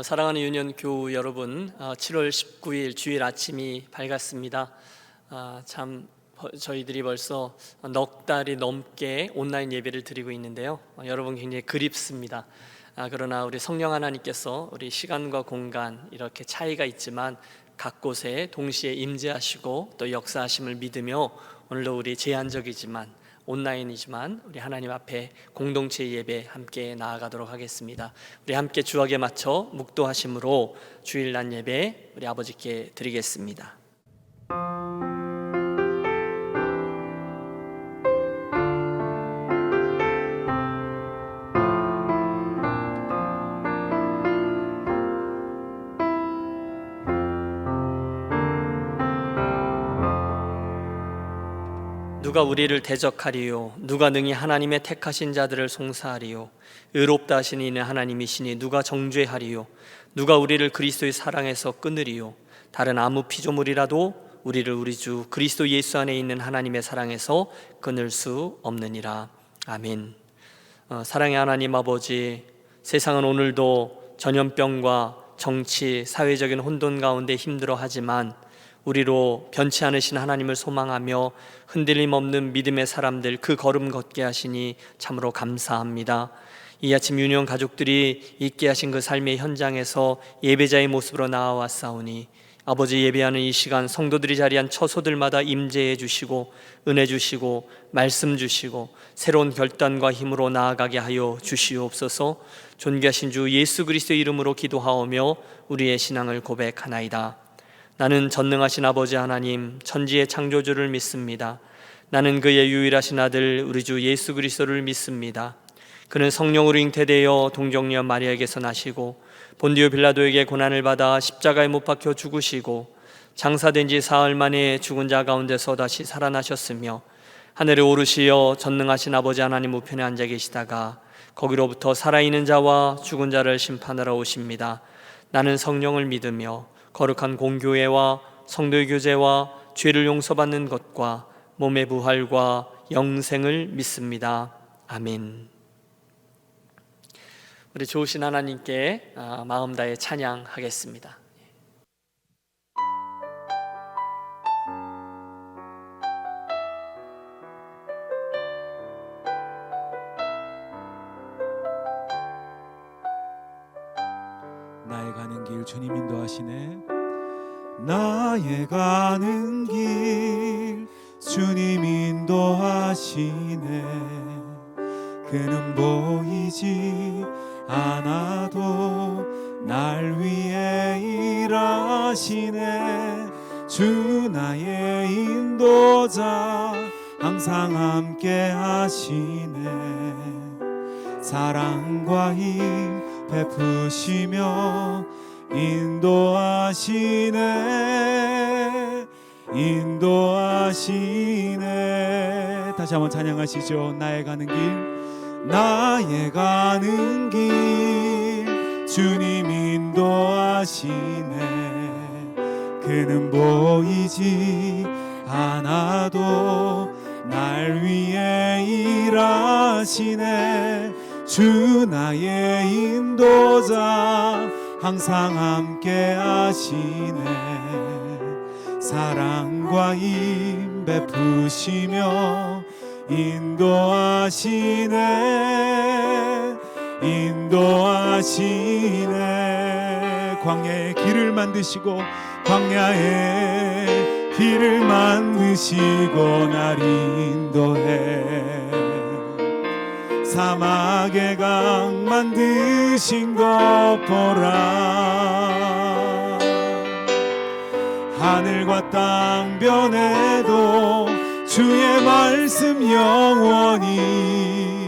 사랑하는 유년 교우 여러분, 7월 19일 주일 아침이 밝았습니다. 저희들이 벌써 넉 달이 넘게 온라인 예배를 드리고 있는데요. 여러분 굉장히 그립습니다. 그러나 우리 성령 하나님께서 우리 시간과 공간 이렇게 차이가 있지만 각 곳에 동시에 임재하시고 또 역사하심을 믿으며 오늘도 우리 제한적이지만 온라인이지만 우리 하나님 앞에 공동체 예배 함께 나아가도록 하겠습니다. 우리 함께 주역에 맞춰 묵도하심으로 주일날 예배 우리 아버지께 드리겠습니다. 누가 우리를 대적하리요? 누가 능히 하나님의 택하신 자들을 송사하리요? 의롭다 하시니 이는 하나님이시니 누가 정죄하리요? 누가 우리를 그리스도의 사랑에서 끊으리요? 다른 아무 피조물이라도 우리를 우리 주 그리스도 예수 안에 있는 하나님의 사랑에서 끊을 수 없느니라. 아멘. 사랑의 하나님 아버지, 세상은 오늘도 전염병과 정치, 사회적인 혼돈 가운데 힘들어하지만 우리로 변치 않으신 하나님을 소망하며 흔들림 없는 믿음의 사람들 그 걸음 걷게 하시니 참으로 감사합니다. 이 아침 유년 가족들이 있게 하신 그 삶의 현장에서 예배자의 모습으로 나아왔사오니 아버지, 예배하는 이 시간 성도들이 자리한 처소들마다 임재해 주시고 은혜 주시고 말씀 주시고 새로운 결단과 힘으로 나아가게 하여 주시옵소서. 존귀하신 주 예수 그리스도의 이름으로 기도하오며 우리의 신앙을 고백하나이다. 나는 전능하신 아버지 하나님 천지의 창조주를 믿습니다. 나는 그의 유일하신 아들 우리 주 예수 그리스도를 믿습니다. 그는 성령으로 잉태되어 동정녀 마리아에게서 나시고 본디오 빌라도에게 고난을 받아 십자가에 못 박혀 죽으시고 장사된 지 사흘 만에 죽은 자 가운데서 다시 살아나셨으며 하늘에 오르시어 전능하신 아버지 하나님 우편에 앉아 계시다가 거기로부터 살아있는 자와 죽은 자를 심판하러 오십니다. 나는 성령을 믿으며 거룩한 공교회와 성도의 교제와 죄를 용서받는 것과 몸의 부활과 영생을 믿습니다. 아멘. 우리 좋으신 하나님께 마음 다해 찬양하겠습니다. 나의 가는 길 주님 인도하시네. 나의 가는 길 주님 인도하시네. 그는 보이지 않아도 날 위해 일하시네. 주 나의 인도자 항상 함께 하시네. 사랑과 힘 베푸시며 인도하시네. 인도하시네. 다시 한번 찬양하시죠. 나의 가는 길, 나의 가는 길 주님 인도하시네. 그는 보이지 않아도 날 위해 일하시네. 주 나의 인도자 항상 함께 하시네. 사랑과 힘 베푸시며 인도하시네. 인도하시네. 광야의 길을 만드시고 광야의 길을 만드시고 날 인도해. 사막의 강 만드신 것 보라. 하늘과 땅 변해도 주의 말씀 영원히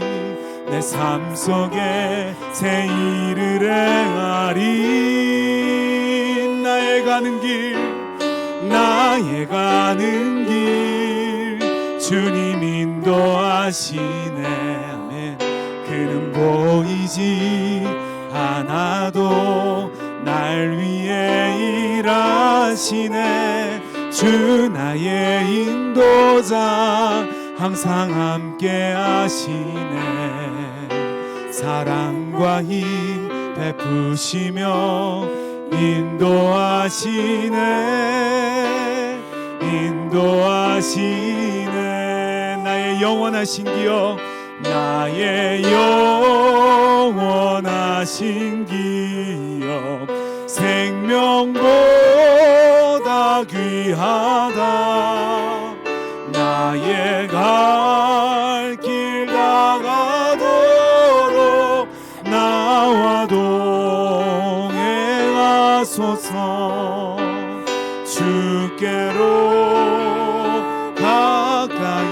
내 삶 속에 새 일을 행하리. 나의 가는 길, 나의 가는 길 주님 인도하시네. 그는 보이지 않아도 날 위해 일하시네. 주 나의 인도자 항상 함께 하시네. 사랑과 힘 베푸시며 인도하시네 인도하시네 나의 영원하신 기억 나의 영원하신 기억 생명보다 귀하다 나의 갈 길 다가도록 나와 동행하소서 주께로 가까이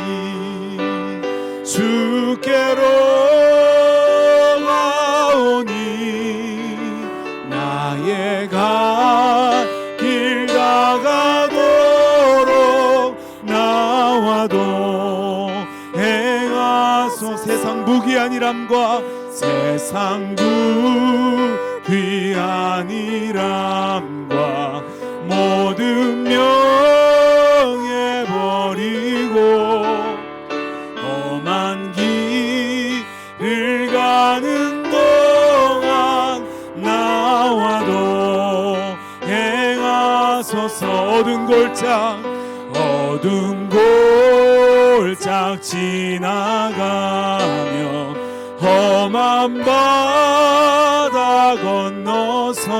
주께로 가오니 나의 갈 길 다가도록 나와 동행하소 세상 무기한이람과 세상 무기한이람과 모든 명예버리고 험한 길을 가는 동안 나와 동행하소서 어두운 골짝 지나가며 험한 바다 건너서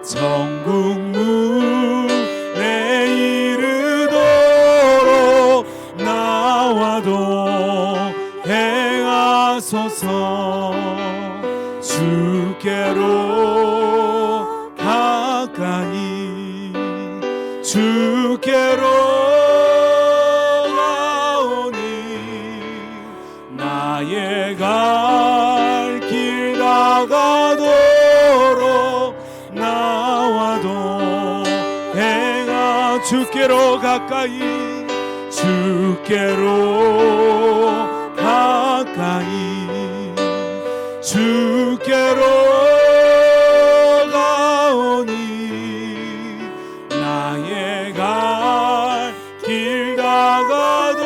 천국 문에 이르도록 나와 동행하소서 주께로 가까이 주께로 가오니 나의 갈 길 다가도록 나와 동행하 주께로 가까이 주께로 가까이 주께로 가오니 나의 갈 길 다가도록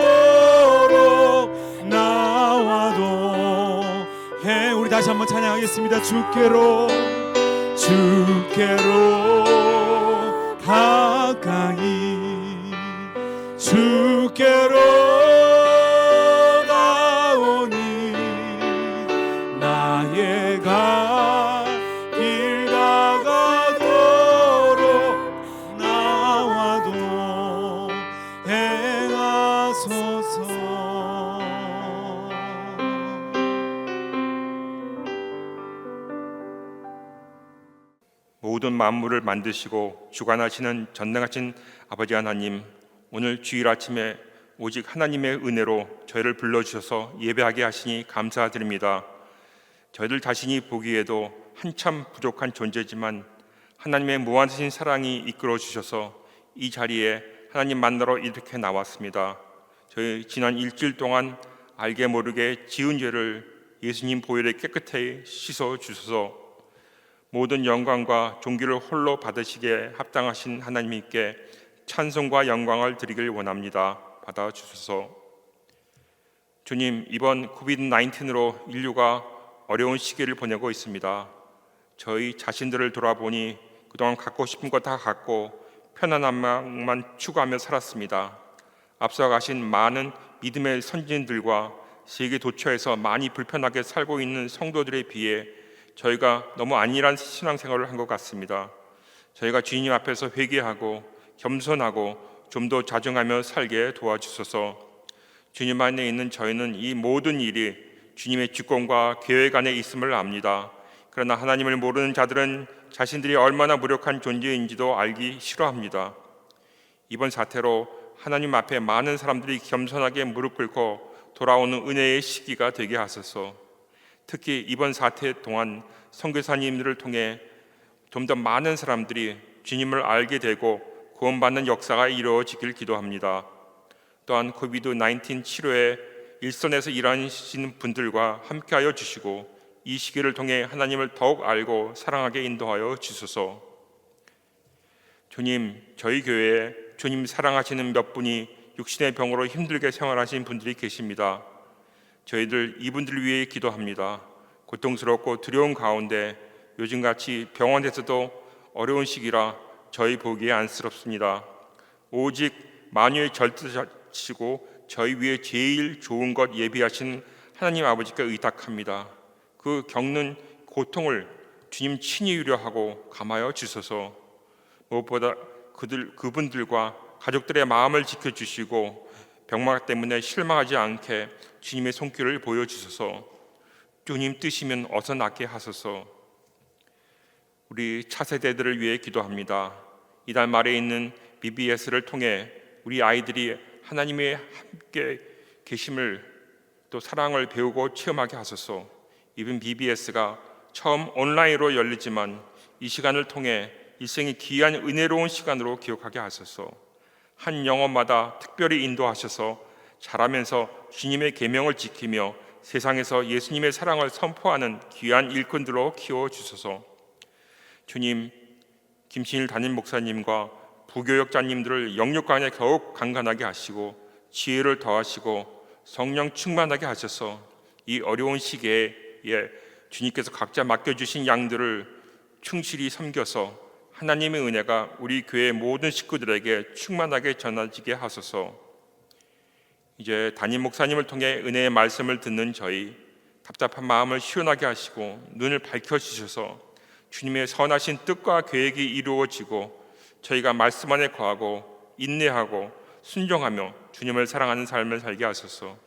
나와 동행 우리 다시 한번 찬양하겠습니다. 주께로 가까이 주께로 가오니 나의 갈 길 다가도록 나와 동행하소서 모든 만물을 만드시고 주관하시는 전능하신 아버지 하나님, 오늘 주일 아침에 오직 하나님의 은혜로 저희를 불러주셔서 예배하게 하시니 감사드립니다. 저희들 자신이 보기에도 한참 부족한 존재지만 하나님의 무한하신 사랑이 이끌어 주셔서 이 자리에 하나님 만나러 이렇게 나왔습니다. 저희 지난 일주일 동안 알게 모르게 지은 죄를 예수님 보혈에 깨끗하게 씻어 주셔서 모든 영광과 존귀를 홀로 받으시기에 합당하신 하나님께 찬송과 영광을 드리길 원합니다. 받아주소서. 주님, 이번 코비드-19으로 인류가 어려운 시기를 보내고 있습니다. 저희 자신들을 돌아보니 그동안 갖고 싶은 거 다 갖고 편안함만 추구하며 살았습니다. 앞서 가신 많은 믿음의 선진들과 세계 도처에서 많이 불편하게 살고 있는 성도들에 비해 저희가 너무 안일한 신앙생활을 한 것 같습니다. 저희가 주님 앞에서 회개하고 겸손하고 좀 더 자중하며 살게 도와주소서. 주님 안에 있는 저희는 이 모든 일이 주님의 주권과 계획 안에 있음을 압니다. 그러나 하나님을 모르는 자들은 자신들이 얼마나 무력한 존재인지도 알기 싫어합니다. 이번 사태로 하나님 앞에 많은 사람들이 겸손하게 무릎 꿇고 돌아오는 은혜의 시기가 되게 하소서. 특히 이번 사태 동안 선교사님들을 통해 좀 더 많은 사람들이 주님을 알게 되고 구원받는 역사가 이루어지길 기도합니다. 또한 코비드-19 치료에 일선에서 일하시는 분들과 함께하여 주시고 이 시기를 통해 하나님을 더욱 알고 사랑하게 인도하여 주소서. 주님, 저희 교회에 주님 사랑하시는 몇 분이 육신의 병으로 힘들게 생활하신 분들이 계십니다. 저희들 이분들을 위해 기도합니다. 고통스럽고 두려운 가운데 요즘같이 병원에서도 어려운 시기라 저희 보기에 안쓰럽습니다. 오직 만유의 절대자시고 저희 위에 제일 좋은 것 예비하신 하나님 아버지께 의탁합니다. 그 겪는 고통을 주님 친히 유려하고 감하여 주소서. 무엇보다 그분들과 가족들의 마음을 지켜주시고 병마 때문에 실망하지 않게 주님의 손길을 보여주소서. 주님 뜻이면 어서 낫게 하소서. 우리 차세대들을 위해 기도합니다. 이달 말에 있는 BBS를 통해 우리 아이들이 하나님의 함께 계심을 또 사랑을 배우고 체험하게 하소서. 이번 BBS가 처음 온라인으로 열리지만 이 시간을 통해 일생이 귀한 은혜로운 시간으로 기억하게 하소서. 한 영혼마다 특별히 인도하셔서 자라면서 주님의 계명을 지키며 세상에서 예수님의 사랑을 선포하는 귀한 일꾼들로 키워주소서. 주님, 김신일 담임 목사님과 부교역자님들을 영육 간에 더욱 강건하게 하시고 지혜를 더하시고 성령 충만하게 하셔서 이 어려운 시기에 주님께서 각자 맡겨주신 양들을 충실히 섬겨서 하나님의 은혜가 우리 교회 모든 식구들에게 충만하게 전해지게 하소서. 이제 담임 목사님을 통해 은혜의 말씀을 듣는 저희 답답한 마음을 시원하게 하시고 눈을 밝혀주셔서 주님의 선하신 뜻과 계획이 이루어지고 저희가 말씀 안에 거하고 인내하고 순종하며 주님을 사랑하는 삶을 살게 하소서.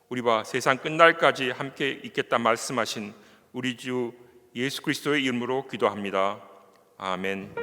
우리와 세상 끝날까지 함께 있겠다 말씀하신 우리 주 예수 그리스도의 이름으로 기도합니다. 아멘.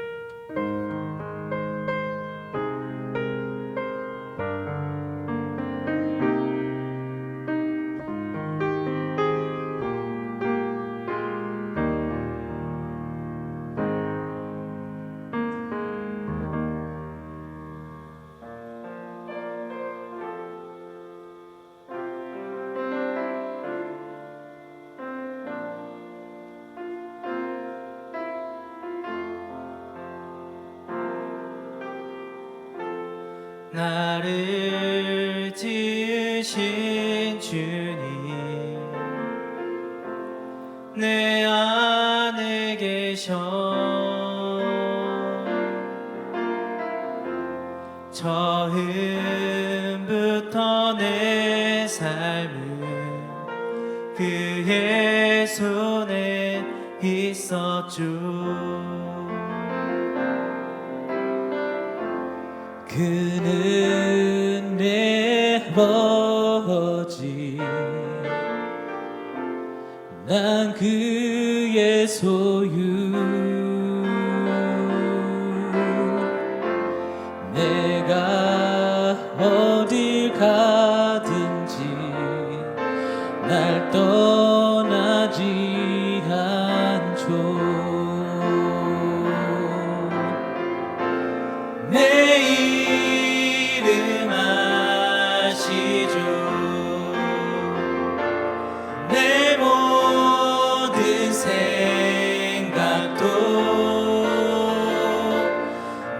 나를 지으신 주님 내 안에 계셔 처음부터 내 삶은 그의 손에 있었죠. 그는 내 아버지 난 그의 소유 내가 어딜 가든지 날 떠나지 않죠. 내 모든 생각도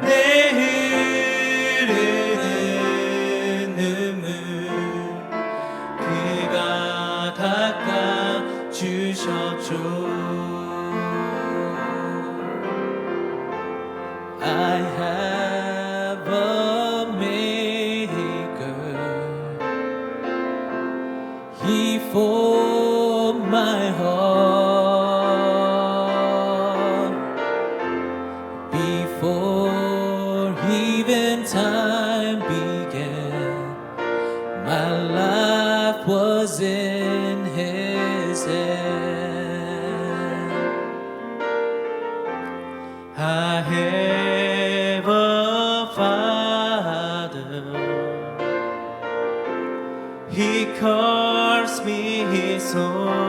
내 흐르는 눈물 그가 닦아 주셨죠. I have a maker. He formed my heart before even time began. My life was in His hand. I have a Father. He calls me His own.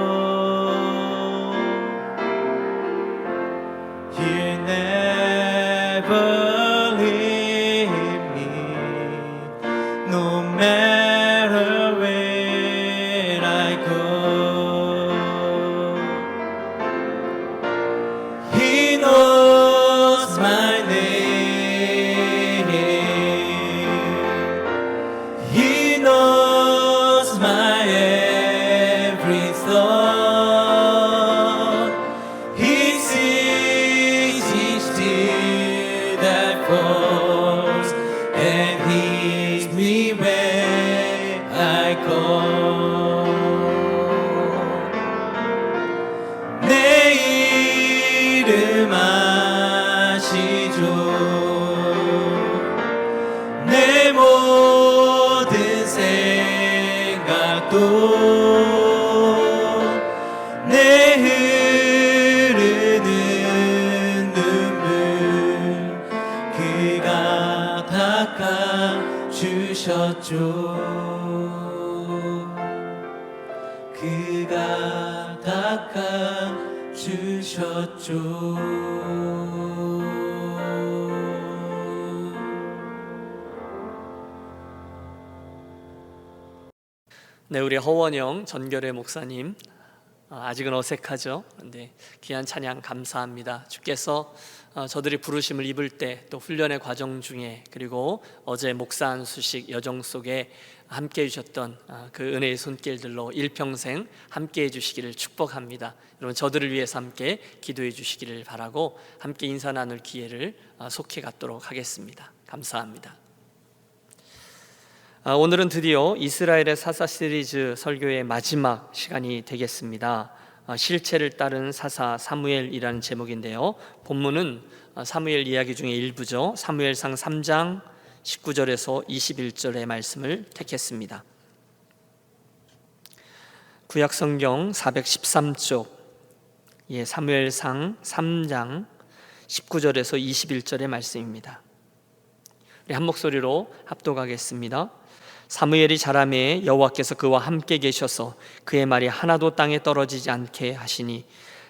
He'll never leave me, no matter where I go. He knows my name. He knows my every thought. 그가 닦아주셨죠. 네, 우리 허원영 전결의 목사님, 아직은 어색하죠. 근데 귀한 찬양 감사합니다. 주께서 저들이 부르심을 입을 때, 또 훈련의 과정 중에, 그리고 어제 목사 안수식 여정 속에 함께 해주셨던 그 은혜의 손길들로 일평생 함께 해주시기를 축복합니다. 여러분, 저들을 위해서 함께 기도해 주시기를 바라고 함께 인사 나눌 기회를 속히 갖도록 하겠습니다. 감사합니다. 오늘은 드디어 이스라엘의 사사 시리즈 설교의 마지막 시간이 되겠습니다. 실체를 따른 사사 사무엘이라는 제목인데요, 본문은 사무엘 이야기 중에 일부죠. 사무엘상 3장 19절에서 21절의 말씀을 택했습니다. 구약성경 413쪽, 사무엘상 3장 19절에서 21절의 말씀입니다. 우리 한 목소리로 합독하겠습니다. 사무엘이 자라매 여호와께서 그와 함께 계셔서 그의 말이 하나도 땅에 떨어지지 않게 하시니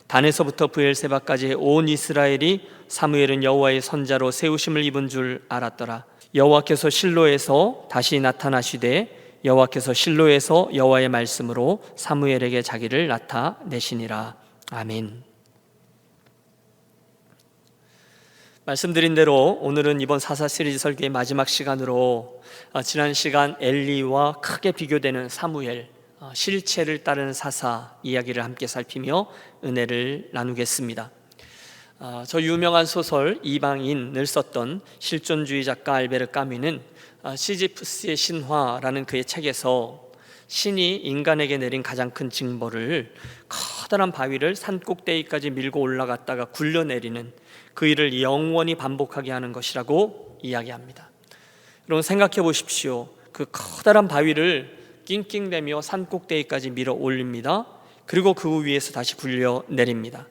단에서부터 브엘세바까지 온 이스라엘이 사무엘은 여호와의 선자로 세우심을 입은 줄 알았더라. 여호와께서 실로에서 다시 나타나시되 여호와께서 실로에서 여호와의 말씀으로 사무엘에게 자기를 나타내시니라. 아멘. 말씀드린 대로 오늘은 이번 사사 시리즈 설교의 마지막 시간으로 지난 시간 엘리와 크게 비교되는 사무엘, 실체를 따르는 사사 이야기를 함께 살피며 은혜를 나누겠습니다. 저 유명한 소설 이방인을 썼던 실존주의 작가 알베르 까뮈는 시지프스의 신화라는 그의 책에서 신이 인간에게 내린 가장 큰 징벌을 커다란 바위를 산 꼭대기까지 밀고 올라갔다가 굴려내리는 그 일을 영원히 반복하게 하는 것이라고 이야기합니다. 여러분, 생각해 보십시오. 그 커다란 바위를 낑낑대며 산 꼭대기까지 밀어 올립니다. 그리고 그 위에서 다시 굴려내립니다.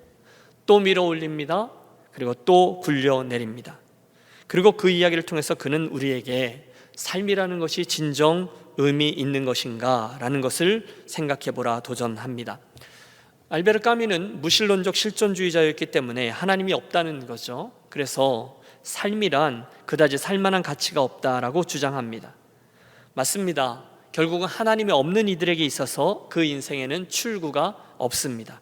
또 밀어 올립니다. 그리고 또 굴려내립니다. 그리고 그 이야기를 통해서 그는 우리에게 삶이라는 것이 진정 의미 있는 것인가 라는 것을 생각해 보라 도전합니다. 알베르 까뮈는 무신론적 실존주의자였기 때문에 하나님이 없다는 거죠. 그래서 삶이란 그다지 살만한 가치가 없다라고 주장합니다. 맞습니다. 결국은 하나님이 없는 이들에게 있어서 그 인생에는 출구가 없습니다.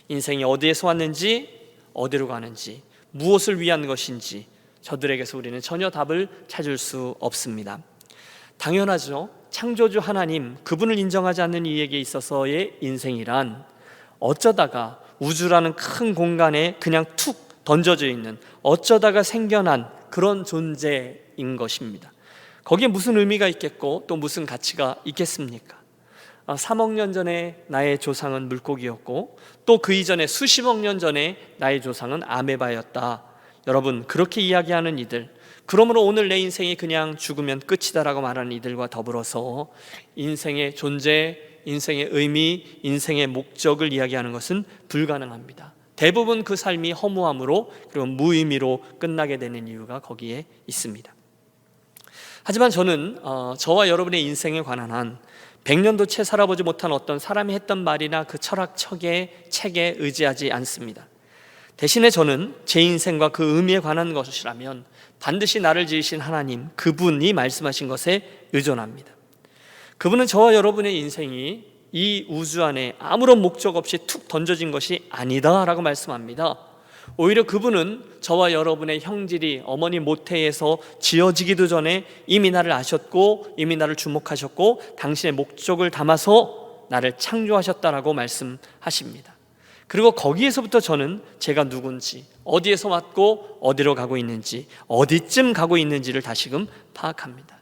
인생이 어디에서 왔는지, 어디로 가는지, 무엇을 위한 것인지 저들에게서 우리는 전혀 답을 찾을 수 없습니다. 당연하죠. 창조주 하나님, 그분을 인정하지 않는 이에게 있어서의 인생이란 어쩌다가 우주라는 큰 공간에 그냥 툭 던져져 있는, 어쩌다가 생겨난 그런 존재인 것입니다. 거기에 무슨 의미가 있겠고 또 무슨 가치가 있겠습니까? 3억 년 전에 나의 조상은 물고기였고 또 그 이전에 수십억 년 전에 나의 조상은 아메바였다. 여러분, 그렇게 이야기하는 이들, 그러므로 오늘 내 인생이 그냥 죽으면 끝이다라고 말하는 이들과 더불어서 인생의 존재, 인생의 의미, 인생의 목적을 이야기하는 것은 불가능합니다. 대부분 그 삶이 허무함으로, 그리고 무의미로 끝나게 되는 이유가 거기에 있습니다. 하지만 저는 저와 여러분의 인생에 관한 한 100년도 채 살아보지 못한 어떤 사람이 했던 말이나 그 철학 책에 의지하지 않습니다. 대신에 저는 제 인생과 그 의미에 관한 것이라면 반드시 나를 지으신 하나님, 그분이 말씀하신 것에 의존합니다. 그분은 저와 여러분의 인생이 이 우주 안에 아무런 목적 없이 툭 던져진 것이 아니다 라고 말씀합니다. 오히려 그분은 저와 여러분의 형질이 어머니 모태에서 지어지기도 전에 이미 나를 아셨고 이미 나를 주목하셨고 당신의 목적을 담아서 나를 창조하셨다라고 말씀하십니다. 그리고 거기에서부터 저는 제가 누군지, 어디에서 왔고 어디로 가고 있는지, 어디쯤 가고 있는지를 다시금 파악합니다.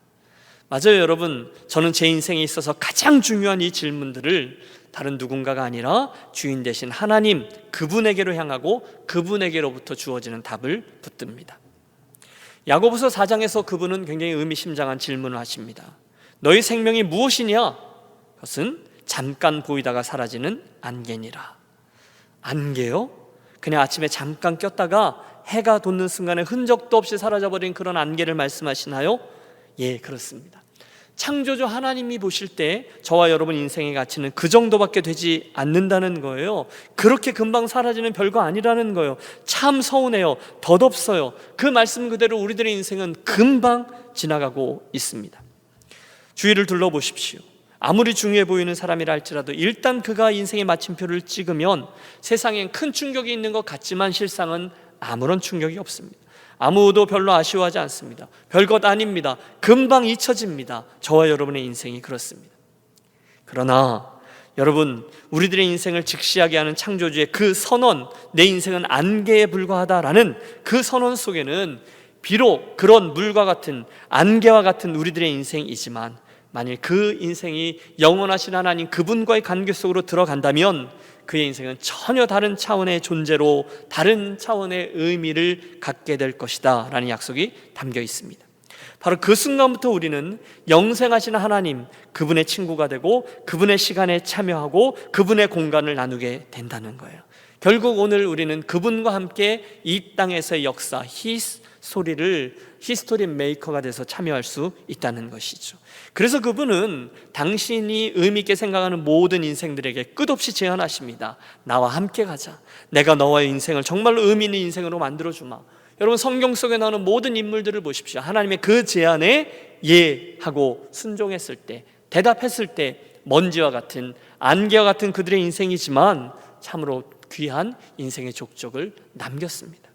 맞아요, 여러분. 저는 제 인생에 있어서 가장 중요한 이 질문들을 다른 누군가가 아니라 주인 되신 하나님, 그분에게로 향하고 그분에게로부터 주어지는 답을 붙듭니다. 야고보서 4장에서 그분은 굉장히 의미심장한 질문을 하십니다. 너희 생명이 무엇이냐? 그것은 잠깐 보이다가 사라지는 안개니라. 안개요? 그냥 아침에 잠깐 꼈다가 해가 돋는 순간에 흔적도 없이 사라져버린 그런 안개를 말씀하시나요? 예, 그렇습니다. 창조주 하나님이 보실 때 저와 여러분 인생의 가치는 그 정도밖에 되지 않는다는 거예요. 그렇게 금방 사라지는 별거 아니라는 거예요. 참 서운해요. 덧없어요. 그 말씀 그대로 우리들의 인생은 금방 지나가고 있습니다. 주위를 둘러보십시오. 아무리 중요해 보이는 사람이라 할지라도 일단 그가 인생의 마침표를 찍으면 세상엔 큰 충격이 있는 것 같지만 실상은 아무런 충격이 없습니다. 아무도 별로 아쉬워하지 않습니다. 별것 아닙니다. 금방 잊혀집니다. 저와 여러분의 인생이 그렇습니다. 그러나 여러분, 우리들의 인생을 직시하게 하는 창조주의 그 선언, 내 인생은 안개에 불과하다라는 그 선언 속에는 비록 그런 물과 같은, 안개와 같은 우리들의 인생이지만 만일 그 인생이 영원하신 하나님 그분과의 관계 속으로 들어간다면 그의 인생은 전혀 다른 차원의 존재로 다른 차원의 의미를 갖게 될 것이다 라는 약속이 담겨 있습니다. 바로 그 순간부터 우리는 영생하신 하나님 그분의 친구가 되고 그분의 시간에 참여하고 그분의 공간을 나누게 된다는 거예요. 결국 오늘 우리는 그분과 함께 이 땅에서의 역사, 히스토리 메이커가 돼서 참여할 수 있다는 것이죠. 그래서 그분은 당신이 의미 있게 생각하는 모든 인생들에게 끝없이 제안하십니다. 나와 함께 가자. 내가 너와의 인생을 정말로 의미 있는 인생으로 만들어주마. 여러분, 성경 속에 나오는 모든 인물들을 보십시오. 하나님의 그 제안에 예하고 순종했을 때, 대답했을 때 먼지와 같은, 안개와 같은 그들의 인생이지만 참으로 귀한 인생의 족적을 남겼습니다.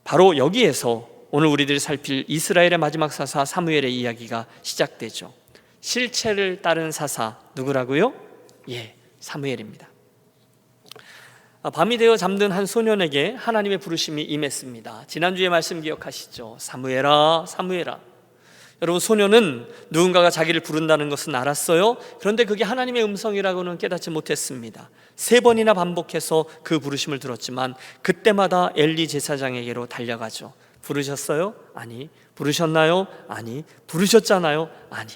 바로 여기에서 오늘 우리들이 살필 이스라엘의 마지막 사사 사무엘의 이야기가 시작되죠. 실체를 따른 사사 누구라고요? 사무엘입니다. 밤이 되어 잠든 한 소년에게 하나님의 부르심이 임했습니다. 지난주에 말씀 기억하시죠? 사무엘아, 사무엘아. 여러분, 소년은 누군가가 자기를 부른다는 것은 알았어요. 그런데 그게 하나님의 음성이라고는 깨닫지 못했습니다. 3번이나 반복해서 그 부르심을 들었지만 그때마다 엘리 제사장에게로 달려가죠. 부르셨어요? 아니. 부르셨나요? 아니. 부르셨잖아요? 아니.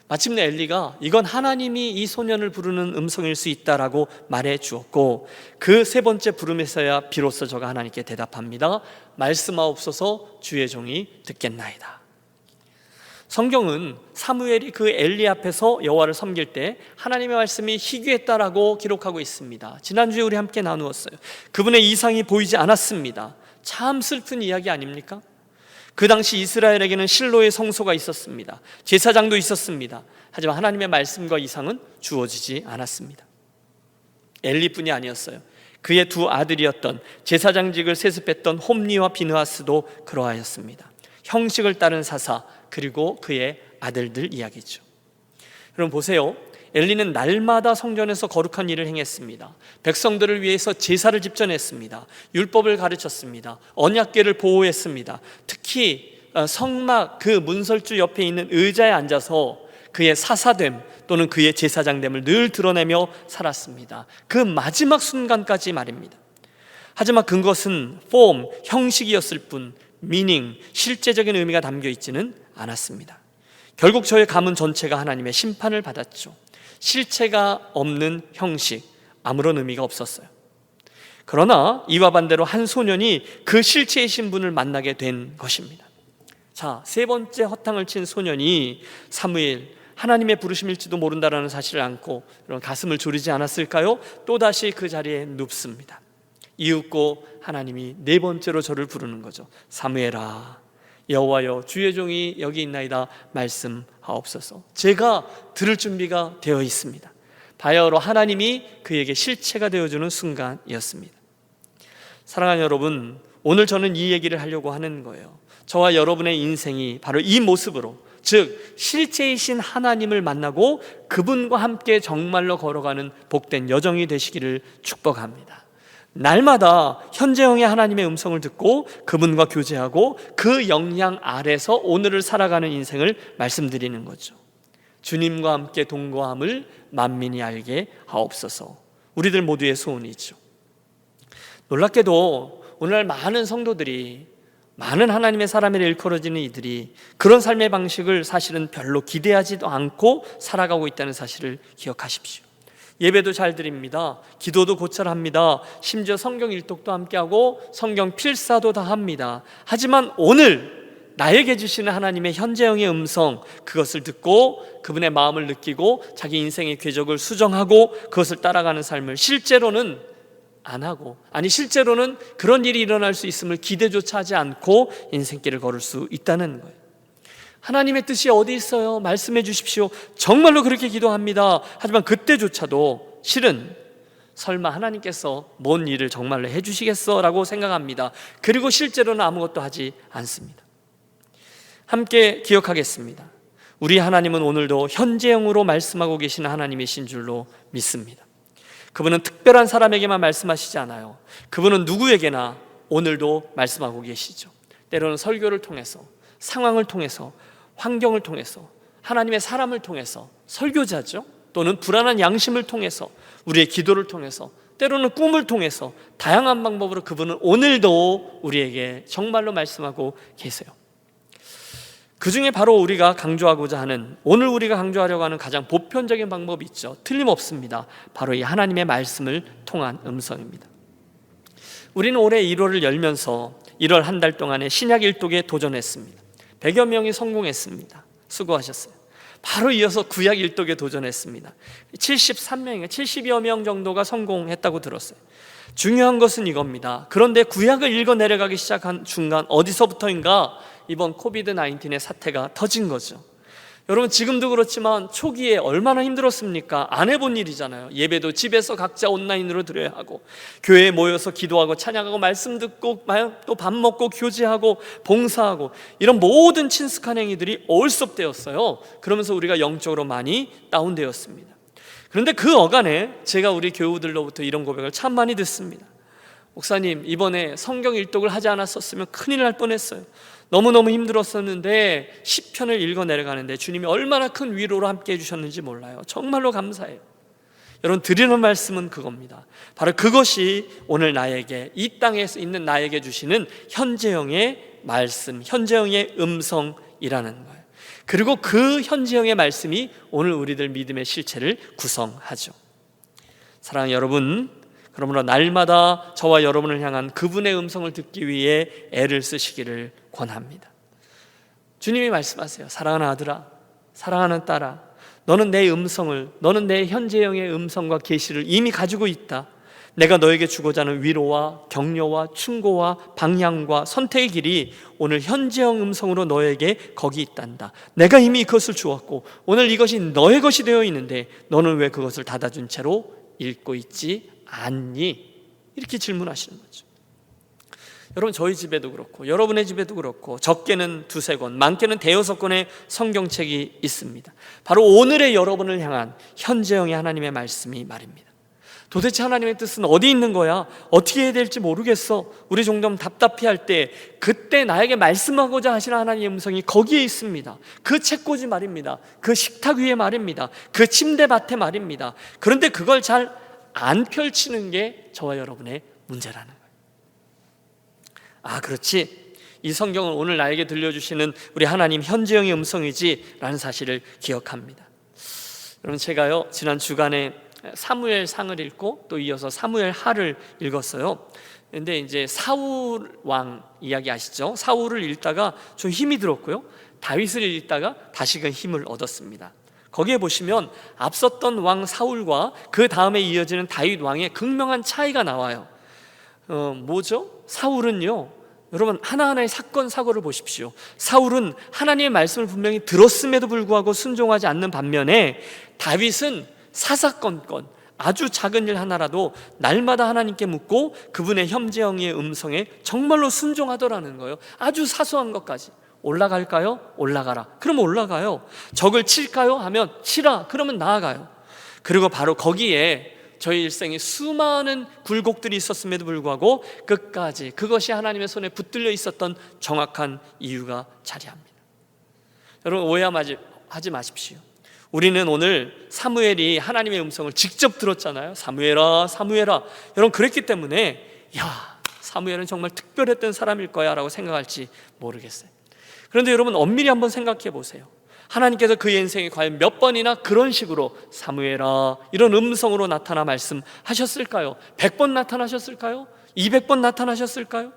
마침내 엘리가 이건 하나님이 이 소년을 부르는 음성일 수 있다라고 말해 주었고 그 3번째 부름에서야 비로소 저가 하나님께 대답합니다. 말씀하옵소서, 주의 종이 듣겠나이다. 성경은 사무엘이 그 엘리 앞에서 여호와를 섬길 때 하나님의 말씀이 희귀했다라고 기록하고 있습니다. 지난주에 우리 함께 나누었어요. 그분의 이상이 보이지 않았습니다. 참 슬픈 이야기 아닙니까? 그 당시 이스라엘에게는 실로의 성소가 있었습니다. 제사장도 있었습니다. 하지만 하나님의 말씀과 이상은 주어지지 않았습니다. 엘리뿐이 아니었어요. 그의 2 아들이었던 제사장직을 세습했던 홈리와 비느하스도 그러하였습니다. 형식을 따른 사사 그리고 그의 아들들 이야기죠. 여러분 보세요. 엘리는 날마다 성전에서 거룩한 일을 행했습니다. 백성들을 위해서 제사를 집전했습니다. 율법을 가르쳤습니다. 언약궤를 보호했습니다. 특히 성막 그 문설주 옆에 있는 의자에 앉아서 그의 사사됨 또는 그의 제사장됨을 늘 드러내며 살았습니다. 그 마지막 순간까지 말입니다. 하지만 그것은 폼, 형식이었을 뿐 미닝, 실제적인 의미가 담겨 있지는 않았습니다. 결국 저의 가문 전체가 하나님의 심판을 받았죠. 실체가 없는 형식, 아무런 의미가 없었어요. 그러나 이와 반대로 한 소년이 그 실체이신 분을 만나게 된 것입니다. 자, 3번째 허탕을 친 소년이 사무엘, 하나님의 부르심일지도 모른다라는 사실을 안고 이런 가슴을 졸이지 않았을까요? 또다시 그 자리에 눕습니다. 이윽고 하나님이 4번째로 저를 부르는 거죠. 사무엘아, 여호와여, 주의 종이 여기 있나이다 말씀하옵소서. 제가 들을 준비가 되어 있습니다. 바야흐로 하나님이 그에게 실체가 되어주는 순간이었습니다. 사랑하는 여러분, 오늘 저는 이 얘기를 하려고 하는 거예요. 저와 여러분의 인생이 바로 이 모습으로, 즉 실체이신 하나님을 만나고 그분과 함께 정말로 걸어가는 복된 여정이 되시기를 축복합니다. 날마다 현재형의 하나님의 음성을 듣고 그분과 교제하고 그 영향 아래서 오늘을 살아가는 인생을 말씀드리는 거죠. 주님과 함께 동거함을 만민이 알게 하옵소서. 우리들 모두의 소원이죠. 놀랍게도 오늘날 많은 성도들이, 많은 하나님의 사람을 일컬어지는 이들이 그런 삶의 방식을 사실은 별로 기대하지도 않고 살아가고 있다는 사실을 기억하십시오. 예배도 잘 드립니다. 기도도 곧잘 합니다. 심지어 성경 일독도 함께하고 성경 필사도 다 합니다. 하지만 오늘 나에게 주시는 하나님의 현재형의 음성, 그것을 듣고 그분의 마음을 느끼고 자기 인생의 궤적을 수정하고 그것을 따라가는 삶을 실제로는 안 하고, 아니 실제로는 그런 일이 일어날 수 있음을 기대조차 하지 않고 인생길을 걸을 수 있다는 거예요. 하나님의 뜻이 어디 있어요? 말씀해 주십시오. 정말로 그렇게 기도합니다. 하지만 그때조차도 실은 설마 하나님께서 뭔 일을 정말로 해주시겠어? 라고 생각합니다. 그리고 실제로는 아무것도 하지 않습니다. 함께 기억하겠습니다. 우리 하나님은 오늘도 현재형으로 말씀하고 계시는 하나님이신 줄로 믿습니다. 그분은 특별한 사람에게만 말씀하시지 않아요. 그분은 누구에게나 오늘도 말씀하고 계시죠. 때로는 설교를 통해서, 상황을 통해서, 환경을 통해서, 하나님의 사람을 통해서, 설교자죠. 또는 불안한 양심을 통해서, 우리의 기도를 통해서, 때로는 꿈을 통해서 다양한 방법으로 그분은 오늘도 우리에게 정말로 말씀하고 계세요. 그 중에 바로 우리가 강조하고자 하는, 오늘 우리가 강조하려고 하는 가장 보편적인 방법이 있죠. 틀림없습니다. 바로 이 하나님의 말씀을 통한 음성입니다. 우리는 올해 1월을 열면서 1월 한 달 동안에 신약 일독에 도전했습니다. 100여 명이 성공했습니다. 수고하셨어요. 바로 이어서 구약 일독에 도전했습니다. 73명에 70여 명 정도가 성공했다고 들었어요. 중요한 것은 이겁니다. 그런데 구약을 읽어 내려가기 시작한 중간 어디서부터인가 이번 코비드-19의 사태가 터진 거죠. 여러분, 지금도 그렇지만 초기에 얼마나 힘들었습니까? 안 해본 일이잖아요. 예배도 집에서 각자 온라인으로 드려야 하고, 교회에 모여서 기도하고 찬양하고 말씀 듣고 또 밥 먹고 교제하고 봉사하고, 이런 모든 친숙한 행위들이 올섭되었어요. 그러면서 우리가 영적으로 많이 다운되었습니다. 그런데 그 어간에 제가 우리 교우들로부터 이런 고백을 참 많이 듣습니다. 목사님, 이번에 성경 일독을 하지 않았었으면 큰일 날 뻔했어요. 너무너무 힘들었었는데 시편을 읽어 내려가는데 주님이 얼마나 큰 위로로 함께 해주셨는지 몰라요. 정말로 감사해요. 여러분, 드리는 말씀은 그겁니다. 바로 그것이 오늘 나에게, 이 땅에 있는 나에게 주시는 현재형의 말씀, 현재형의 음성이라는 거예요. 그리고 그 현재형의 말씀이 오늘 우리들 믿음의 실체를 구성하죠. 사랑하는 여러분, 그러므로 날마다 저와 여러분을 향한 그분의 음성을 듣기 위해 애를 쓰시기를 권합니다. 주님이 말씀하세요. 사랑하는 아들아, 사랑하는 딸아, 너는 내 음성을, 너는 내 현재형의 음성과 계시를 이미 가지고 있다. 내가 너에게 주고자 하는 위로와 격려와 충고와 방향과 선택의 길이 오늘 현재형 음성으로 너에게 거기 있단다. 내가 이미 그것을 주었고 오늘 이것이 너의 것이 되어 있는데 너는 왜 그것을 닫아준 채로 읽고 있지 않니? 이렇게 질문하시는 거죠. 여러분, 저희 집에도 그렇고 여러분의 집에도 그렇고 적게는 2-3권, 많게는 5-6권의 성경책이 있습니다. 바로 오늘의 여러분을 향한 현재형의 하나님의 말씀이 말입니다. 도대체 하나님의 뜻은 어디 있는 거야? 어떻게 해야 될지 모르겠어. 우리 종종 답답해할 때 그때 나에게 말씀하고자 하시는 하나님의 음성이 거기에 있습니다. 그 책꽂이 말입니다. 그 식탁 위에 말입니다. 그 침대밭에 말입니다. 그런데 그걸 잘 안 펼치는 게 저와 여러분의 문제라는 거예요. 아, 그렇지, 이 성경은 오늘 나에게 들려주시는 우리 하나님 현재형의 음성이지 라는 사실을 기억합니다. 여러분, 제가요 지난 주간에 사무엘 상을 읽고 또 이어서 사무엘 하를 읽었어요. 근데 이제 사울 왕 이야기 아시죠? 사울을 읽다가 좀 힘이 들었고요, 다윗을 읽다가 다시금 힘을 얻었습니다. 거기에 보시면 앞섰던 왕 사울과 그 다음에 이어지는 다윗 왕의 극명한 차이가 나와요. 뭐죠? 사울은요, 여러분, 하나하나의 사건 사고를 보십시오. 사울은 하나님의 말씀을 분명히 들었음에도 불구하고 순종하지 않는 반면에 다윗은 사사건건 아주 작은 일 하나라도 날마다 하나님께 묻고 그분의 현재형의 음성에 정말로 순종하더라는 거예요. 아주 사소한 것까지. 올라갈까요? 올라가라. 그러면 올라가요. 적을 칠까요? 하면 치라. 그러면 나아가요. 그리고 바로 거기에 저희 일생에 수많은 굴곡들이 있었음에도 불구하고 끝까지 그것이 하나님의 손에 붙들려 있었던 정확한 이유가 자리합니다. 여러분, 오해하지 마십시오. 우리는 오늘 사무엘이 하나님의 음성을 직접 들었잖아요. 사무엘아, 사무엘아. 여러분, 그랬기 때문에 야, 사무엘은 정말 특별했던 사람일 거야 라고 생각할지 모르겠어요. 그런데 여러분, 엄밀히 한번 생각해 보세요. 하나님께서 그의 인생에 과연 몇 번이나 그런 식으로 사무엘아 이런 음성으로 나타나 말씀하셨을까요? 100번 나타나셨을까요? 200번 나타나셨을까요?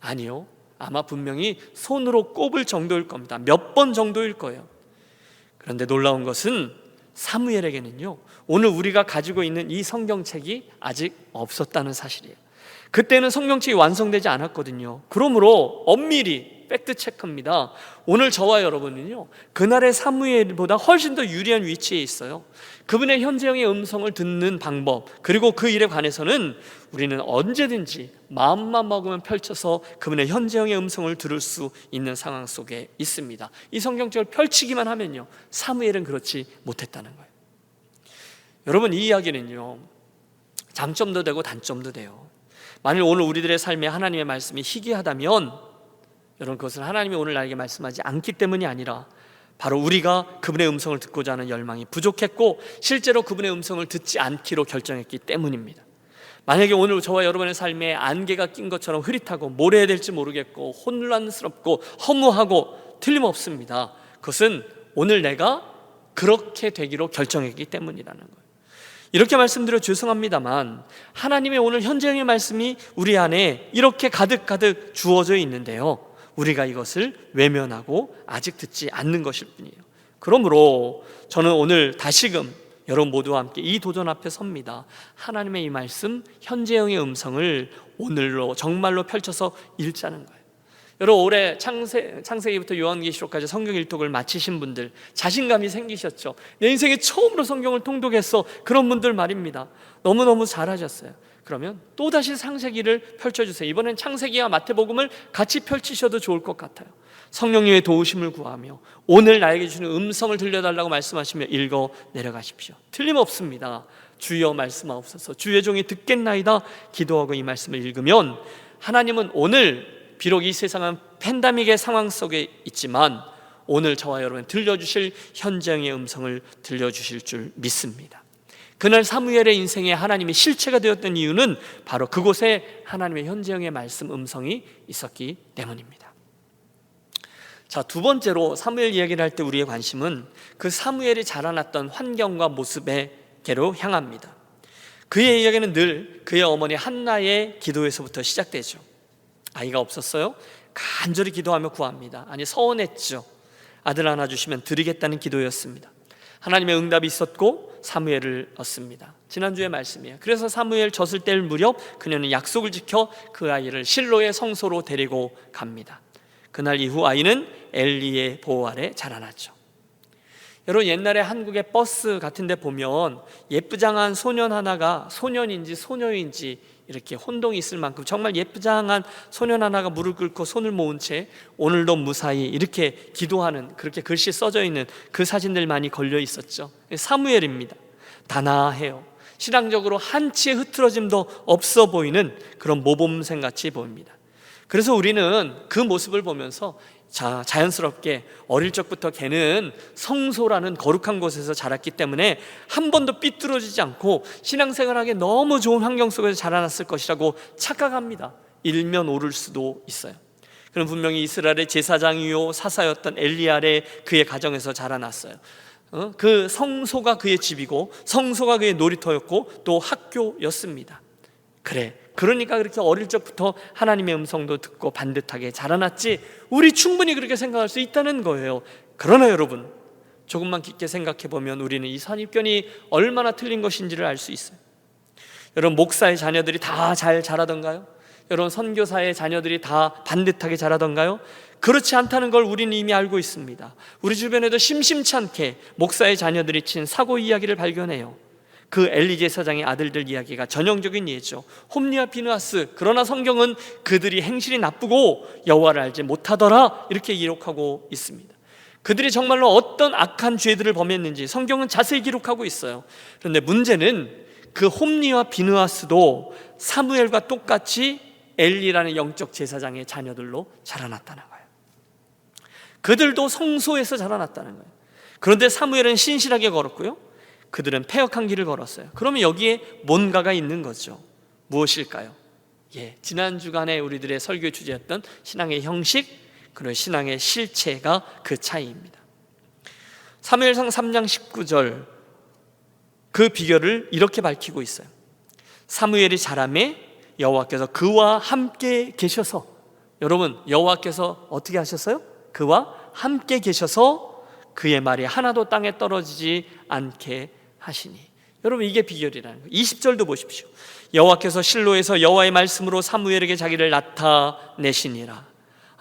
아니요. 아마 분명히 손으로 꼽을 정도일 겁니다. 몇 번 정도일 거예요. 그런데 놀라운 것은 사무엘에게는요, 오늘 우리가 가지고 있는 이 성경책이 아직 없었다는 사실이에요. 그때는 성경책이 완성되지 않았거든요. 그러므로 엄밀히 팩트 체크입니다. 오늘 저와 여러분은요, 그날의 사무엘보다 훨씬 더 유리한 위치에 있어요. 그분의 현재형의 음성을 듣는 방법, 그리고 그 일에 관해서는 우리는 언제든지 마음만 먹으면 펼쳐서 그분의 현재형의 음성을 들을 수 있는 상황 속에 있습니다. 이 성경책을 펼치기만 하면요, 사무엘은 그렇지 못했다는 거예요. 여러분, 이 이야기는요, 장점도 되고 단점도 돼요. 만일 오늘 우리들의 삶에 하나님의 말씀이 희귀하다면, 여러분, 그것은 하나님이 오늘 나에게 말씀하지 않기 때문이 아니라 바로 우리가 그분의 음성을 듣고자 하는 열망이 부족했고 실제로 그분의 음성을 듣지 않기로 결정했기 때문입니다. 만약에 오늘 저와 여러분의 삶에 안개가 낀 것처럼 흐릿하고 뭘 해야 될지 모르겠고 혼란스럽고 허무하고 틀림없습니다. 그것은 오늘 내가 그렇게 되기로 결정했기 때문이라는 거예요. 이렇게 말씀드려 죄송합니다만 하나님의 오늘 현재형의 말씀이 우리 안에 이렇게 가득가득 주어져 있는데요, 우리가 이것을 외면하고 아직 듣지 않는 것일 뿐이에요. 그러므로 저는 오늘 다시금 여러분 모두와 함께 이 도전 앞에 섭니다. 하나님의 이 말씀, 현재형의 음성을 오늘로 정말로 펼쳐서 읽자는 거예요. 여러분, 올해 창세기부터 요한계시록까지 성경 일독을 마치신 분들 자신감이 생기셨죠? 내 인생에 처음으로 성경을 통독해서 그런 분들 말입니다. 너무너무 잘하셨어요. 그러면 또다시 창세기를 펼쳐주세요. 이번엔 창세기와 마태복음을 같이 펼치셔도 좋을 것 같아요. 성령님의 도우심을 구하며 오늘 나에게 주시는 음성을 들려달라고 말씀하시며 읽어 내려가십시오. 틀림없습니다. 주여 말씀하옵소서, 주의 종이 듣겠나이다 기도하고 이 말씀을 읽으면 하나님은 오늘 비록 이 세상은 팬데믹의 상황 속에 있지만 오늘 저와 여러분 들려주실 현장의 음성을 들려주실 줄 믿습니다. 그날 사무엘의 인생에 하나님이 실체가 되었던 이유는 바로 그곳에 하나님의 현재형의 말씀 음성이 있었기 때문입니다. 자, 두 번째로 사무엘 이야기를 할 때 우리의 관심은 그 사무엘이 자라났던 환경과 모습에게로 향합니다. 그의 이야기는 늘 그의 어머니 한나의 기도에서부터 시작되죠. 아이가 없었어요? 간절히 기도하며 구합니다. 아니, 서원했죠. 아들 하나 주시면 드리겠다는 기도였습니다. 하나님의 응답이 있었고 사무엘을 얻습니다. 지난주의 말씀이에요. 그래서 사무엘 젖을 뗄 무렵 그녀는 약속을 지켜 그 아이를 실로의 성소로 데리고 갑니다. 그날 이후 아이는 엘리의 보호 아래 자라났죠. 여러분, 옛날에 한국의 버스 같은 데 보면 예쁘장한 소년 하나가 소년인지 소녀인지 이렇게 혼동이 있을 만큼 정말 예쁘장한 소년 하나가 무릎 꿇고 손을 모은 채 오늘도 무사히 이렇게 기도하는, 그렇게 글씨 써져 있는 그 사진들 많이 걸려 있었죠. 사무엘입니다. 단아해요. 신앙적으로 한치의 흐트러짐도 없어 보이는 그런 모범생 같이 보입니다. 그래서 우리는 그 모습을 보면서 자연스럽게 어릴 적부터 걔는 성소라는 거룩한 곳에서 자랐기 때문에 한 번도 삐뚤어지지 않고 신앙생활하기에 너무 좋은 환경 속에서 자라났을 것이라고 착각합니다. 일면 오를 수도 있어요. 그럼 분명히 이스라엘의 제사장이요 사사였던 엘리 아래 그의 가정에서 자라났어요. 그 성소가 그의 집이고 성소가 그의 놀이터였고 또 학교였습니다. 그러니까 그렇게 어릴 적부터 하나님의 음성도 듣고 반듯하게 자라났지, 우리 충분히 그렇게 생각할 수 있다는 거예요. 그러나 여러분, 조금만 깊게 생각해 보면 우리는 이 선입견이 얼마나 틀린 것인지를 알 수 있어요. 여러분, 목사의 자녀들이 다 잘 자라던가요? 여러분, 선교사의 자녀들이 다 반듯하게 자라던가요? 그렇지 않다는 걸 우리는 이미 알고 있습니다. 우리 주변에도 심심치 않게 목사의 자녀들이 친 사고 이야기를 발견해요. 그 엘리 제사장의 아들들 이야기가 전형적인 예죠. 홈리와 비느하스. 그러나 성경은 그들이 행실이 나쁘고 여호와를 알지 못하더라 이렇게 기록하고 있습니다. 그들이 정말로 어떤 악한 죄들을 범했는지 성경은 자세히 기록하고 있어요. 그런데 문제는 그 홈리와 비느하스도 사무엘과 똑같이 엘리라는 영적 제사장의 자녀들로 자라났다는 거예요. 그들도 성소에서 자라났다는 거예요. 그런데 사무엘은 신실하게 걸었고요, 그들은 패역한 길을 걸었어요. 그러면 여기에 뭔가가 있는 거죠. 무엇일까요? 지난 주간에 우리들의 설교 주제였던 신앙의 형식, 그리고 신앙의 실체가 그 차이입니다. 사무엘상 3장 19절 그 비결을 이렇게 밝히고 있어요. 사무엘이 자라매 여호와께서 그와 함께 계셔서 여러분, 여호와께서 어떻게 하셨어요? 그와 함께 계셔서 그의 말이 하나도 땅에 떨어지지 않게 하시니. 여러분, 이게 비결이라는 거예요. 20절도 보십시오. 여호와께서 실로에서 여호와의 말씀으로 사무엘에게 자기를 나타내시니라.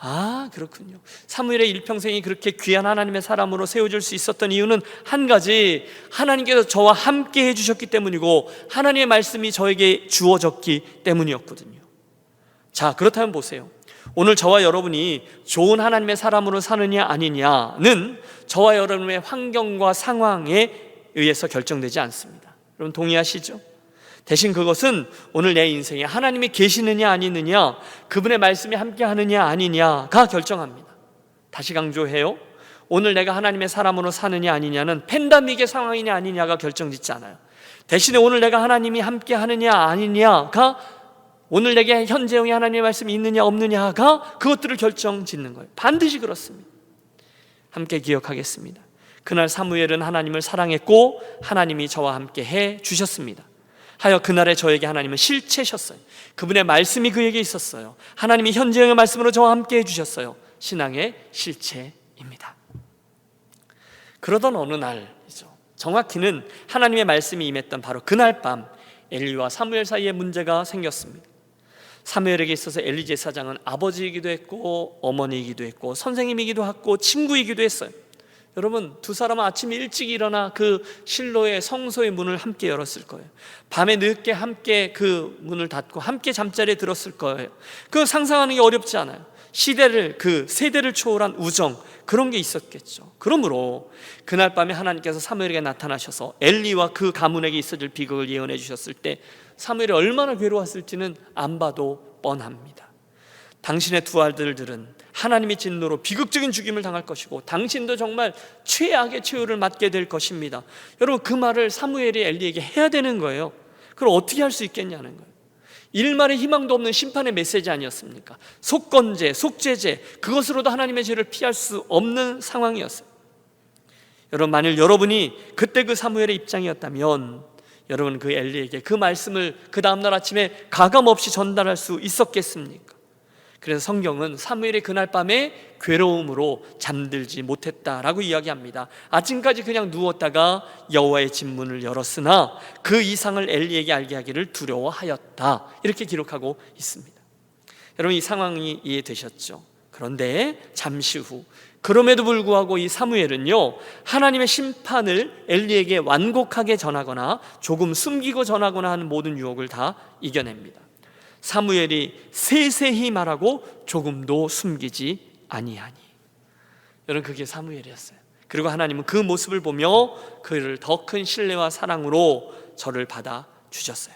아, 그렇군요. 사무엘의 일평생이 그렇게 귀한 하나님의 사람으로 세워질 수 있었던 이유는 한 가지, 하나님께서 저와 함께 해주셨기 때문이고 하나님의 말씀이 저에게 주어졌기 때문이었거든요. 자, 그렇다면 보세요. 오늘 저와 여러분이 좋은 하나님의 사람으로 사느냐 아니냐는 저와 여러분의 환경과 상황에 의해서 결정되지 않습니다. 여러분 동의하시죠? 대신 그것은 오늘 내 인생에 하나님이 계시느냐 아니느냐, 그분의 말씀이 함께 하느냐 아니냐가 결정합니다. 다시 강조해요. 오늘 내가 하나님의 사람으로 사느냐 아니냐는 팬데믹의 상황이냐 아니냐가 결정짓지 않아요. 대신에 오늘 내가 하나님이 함께 하느냐 아니냐가, 오늘 내게 현재형의 하나님의 말씀이 있느냐 없느냐가 그것들을 결정짓는 거예요. 반드시 그렇습니다. 함께 기억하겠습니다. 그날 사무엘은 하나님을 사랑했고 하나님이 저와 함께 해 주셨습니다. 하여 그날에 저에게 하나님은 실체셨어요. 그분의 말씀이 그에게 있었어요. 하나님이 현재형의 말씀으로 저와 함께 해주셨어요. 신앙의 실체입니다. 그러던 어느 날이죠. 정확히는 하나님의 말씀이 임했던 바로 그날 밤, 엘리와 사무엘 사이에 문제가 생겼습니다. 사무엘에게 있어서 엘리 제사장은 아버지이기도 했고 어머니이기도 했고 선생님이기도 했고 친구이기도 했어요. 여러분, 두 사람은 아침에 일찍 일어나 그 실로의 성소의 문을 함께 열었을 거예요. 밤에 늦게 함께 그 문을 닫고 함께 잠자리에 들었을 거예요. 그 상상하는 게 어렵지 않아요. 시대를, 그 세대를 초월한 우정, 그런 게 있었겠죠. 그러므로 그날 밤에 하나님께서 사무엘에게 나타나셔서 엘리와 그 가문에게 있어질 비극을 예언해 주셨을 때 사무엘이 얼마나 괴로웠을지는 안 봐도 뻔합니다. 당신의 두 아들들은 하나님의 진노로 비극적인 죽임을 당할 것이고 당신도 정말 최악의 최후를 맞게 될 것입니다. 여러분, 그 말을 사무엘이 엘리에게 해야 되는 거예요. 그걸 어떻게 할 수 있겠냐는 거예요. 일말의 희망도 없는 심판의 메시지 아니었습니까? 속건제, 속죄제, 그것으로도 하나님의 죄를 피할 수 없는 상황이었어요. 여러분, 만일 여러분이 그때 그 사무엘의 입장이었다면 여러분 그 엘리에게 그 말씀을 그 다음날 아침에 가감없이 전달할 수 있었겠습니까? 그래서 성경은 사무엘이 그날 밤에 괴로움으로 잠들지 못했다라고 이야기합니다. 아침까지 그냥 누웠다가 여호와의 진문을 열었으나 그 이상을 엘리에게 알게 하기를 두려워하였다, 이렇게 기록하고 있습니다. 여러분, 이 상황이 이해되셨죠? 그런데 잠시 후, 그럼에도 불구하고 이 사무엘은요, 하나님의 심판을 엘리에게 완곡하게 전하거나 조금 숨기고 전하거나 하는 모든 유혹을 다 이겨냅니다. 사무엘이 세세히 말하고 조금도 숨기지 아니하니. 여러분, 그게 사무엘이었어요. 그리고 하나님은 그 모습을 보며 그를 더 큰 신뢰와 사랑으로 저를 받아 주셨어요.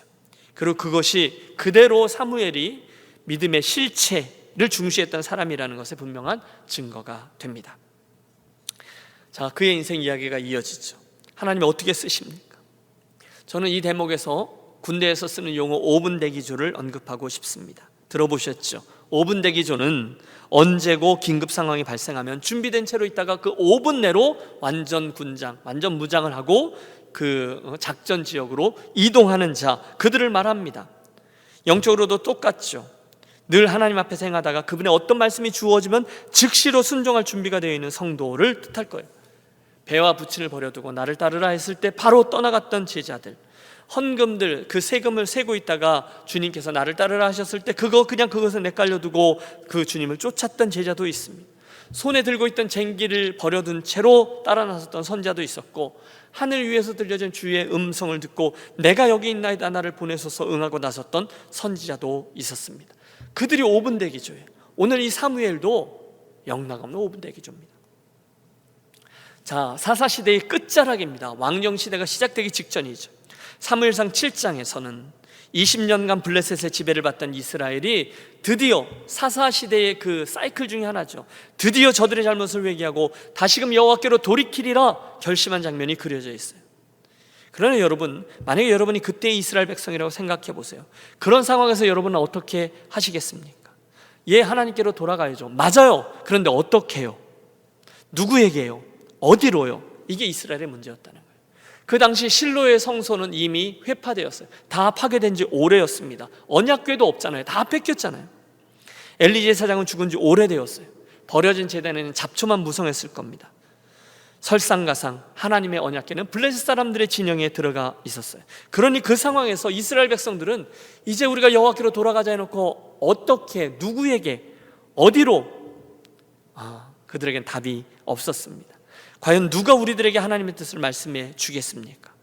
그리고 그것이 그대로 사무엘이 믿음의 실체를 중시했던 사람이라는 것에 분명한 증거가 됩니다. 자, 그의 인생 이야기가 이어지죠. 하나님이 어떻게 쓰십니까? 저는 이 대목에서 군대에서 쓰는 용어 5분 대기조를 언급하고 싶습니다. 들어보셨죠? 5분 대기조는 언제고 긴급 상황이 발생하면 준비된 채로 있다가 그 5분 내로 완전 군장, 완전 무장을 하고 그 작전 지역으로 이동하는 자, 그들을 말합니다. 영적으로도 똑같죠. 늘 하나님 앞에서 행하다가 그분의 어떤 말씀이 주어지면 즉시로 순종할 준비가 되어 있는 성도를 뜻할 거예요. 배와 부친을 버려두고 나를 따르라 했을 때 바로 떠나갔던 제자들, 헌금들, 그 세금을 세고 있다가 주님께서 나를 따르라 하셨을 때 그냥 그것을 내깔려두고 그 주님을 쫓았던 제자도 있습니다. 손에 들고 있던 쟁기를 버려둔 채로 따라 나섰던 선자도 있었고, 하늘 위에서 들려진 주의 음성을 듣고 내가 여기 있나이다 나를 보내소서 응하고 나섰던 선지자도 있었습니다. 그들이 5분 대기조예요. 오늘 이 사무엘도 영락없는 5분 대기조입니다. 자, 사사시대의 끝자락입니다. 왕정시대가 시작되기 직전이죠. 사무엘상 7장에서는 20년간 블레셋의 지배를 받던 이스라엘이 드디어 사사시대의 그 사이클 중에 하나죠. 드디어 저들의 잘못을 회개하고 다시금 여호와께로 돌이키리라 결심한 장면이 그려져 있어요. 그러나 여러분, 만약에 여러분이 그때의 이스라엘 백성이라고 생각해 보세요. 그런 상황에서 여러분은 어떻게 하시겠습니까? 예, 하나님께로 돌아가야죠. 맞아요. 그런데 어떻게 해요? 누구에게요? 어디로요? 이게 이스라엘의 문제였다는 거예요. 그 당시 실로의 성소는 이미 회파되었어요. 다 파괴된 지 오래였습니다. 언약궤도 없잖아요. 다 뺏겼잖아요. 엘리 제사장은 죽은 지 오래되었어요. 버려진 제단에는 잡초만 무성했을 겁니다. 설상가상 하나님의 언약궤는 블레셋 사람들의 진영에 들어가 있었어요. 그러니 그 상황에서 이스라엘 백성들은 이제 우리가 여호와께로 돌아가자 해놓고 어떻게, 누구에게, 어디로? 그들에겐 답이 없었습니다. 과연 누가 우리들에게 하나님의 뜻을 말씀해 주겠습니까?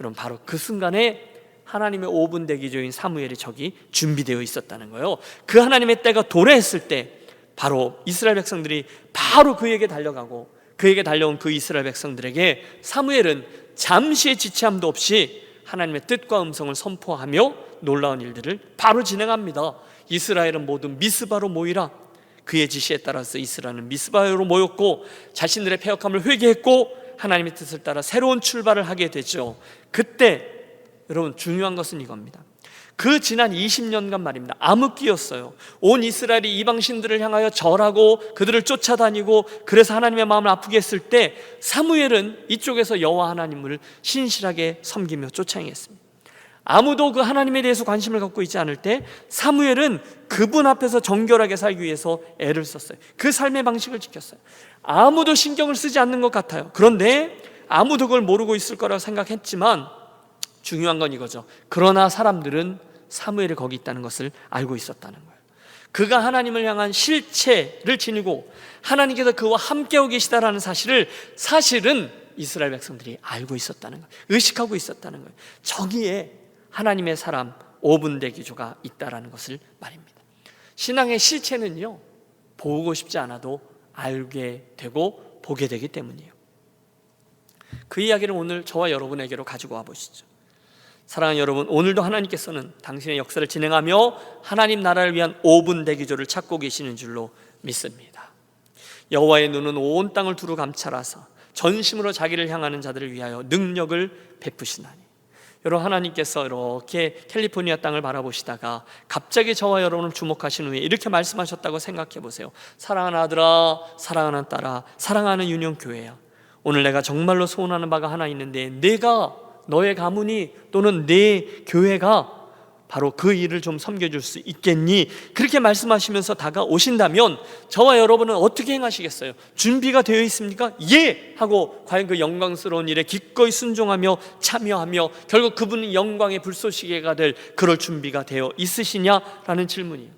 여러분, 바로 그 순간에 하나님의 5분 대기조인 사무엘이 저기 준비되어 있었다는 거예요. 그 하나님의 때가 도래했을 때 바로 이스라엘 백성들이 바로 그에게 달려가고, 그에게 달려온 그 이스라엘 백성들에게 사무엘은 잠시의 지체함도 없이 하나님의 뜻과 음성을 선포하며 놀라운 일들을 바로 진행합니다. 이스라엘은 모두 미스바로 모이라. 그의 지시에 따라서 이스라엘은 미스바로 모였고 자신들의 패역함을 회개했고 하나님의 뜻을 따라 새로운 출발을 하게 되죠. 그때 여러분, 중요한 것은 이겁니다. 그 지난 20년간 말입니다, 암흑기였어요. 온 이스라엘이 이방신들을 향하여 절하고 그들을 쫓아다니고 그래서 하나님의 마음을 아프게 했을 때 사무엘은 이쪽에서 여호와 하나님을 신실하게 섬기며 쫓아 행했습니다. 아무도 그 하나님에 대해서 관심을 갖고 있지 않을 때 사무엘은 그분 앞에서 정결하게 살기 위해서 애를 썼어요. 그 삶의 방식을 지켰어요. 아무도 신경을 쓰지 않는 것 같아요. 그런데 아무도 그걸 모르고 있을 거라고 생각했지만 중요한 건 이거죠. 그러나 사람들은 사무엘이 거기 있다는 것을 알고 있었다는 거예요. 그가 하나님을 향한 실체를 지니고 하나님께서 그와 함께하고 계시다라는 사실은 이스라엘 백성들이 알고 있었다는 거예요. 의식하고 있었다는 거예요. 저기에 하나님의 사람 5분 대기조가 있다라는 것을 말입니다. 신앙의 실체는요, 보고 싶지 않아도 알게 되고 보게 되기 때문이에요. 그 이야기를 오늘 저와 여러분에게로 가지고 와 보시죠. 사랑하는 여러분, 오늘도 하나님께서는 당신의 역사를 진행하며 하나님 나라를 위한 5분 대기조를 찾고 계시는 줄로 믿습니다. 여호와의 눈은 온 땅을 두루 감찰하사 전심으로 자기를 향하는 자들을 위하여 능력을 베푸시나니. 여러분, 하나님께서 이렇게 캘리포니아 땅을 바라보시다가 갑자기 저와 여러분을 주목하신 후에 이렇게 말씀하셨다고 생각해 보세요. 사랑하는 아들아, 사랑하는 딸아, 사랑하는 유년교회야, 오늘 내가 정말로 소원하는 바가 하나 있는데 내가, 너의 가문이 또는 내 교회가 바로 그 일을 좀 섬겨줄 수 있겠니? 그렇게 말씀하시면서 다가오신다면 저와 여러분은 어떻게 행하시겠어요? 준비가 되어 있습니까? 예! 하고 과연 그 영광스러운 일에 기꺼이 순종하며 참여하며 결국 그분은 영광의 불쏘시개가 될 그럴 준비가 되어 있으시냐라는 질문이에요.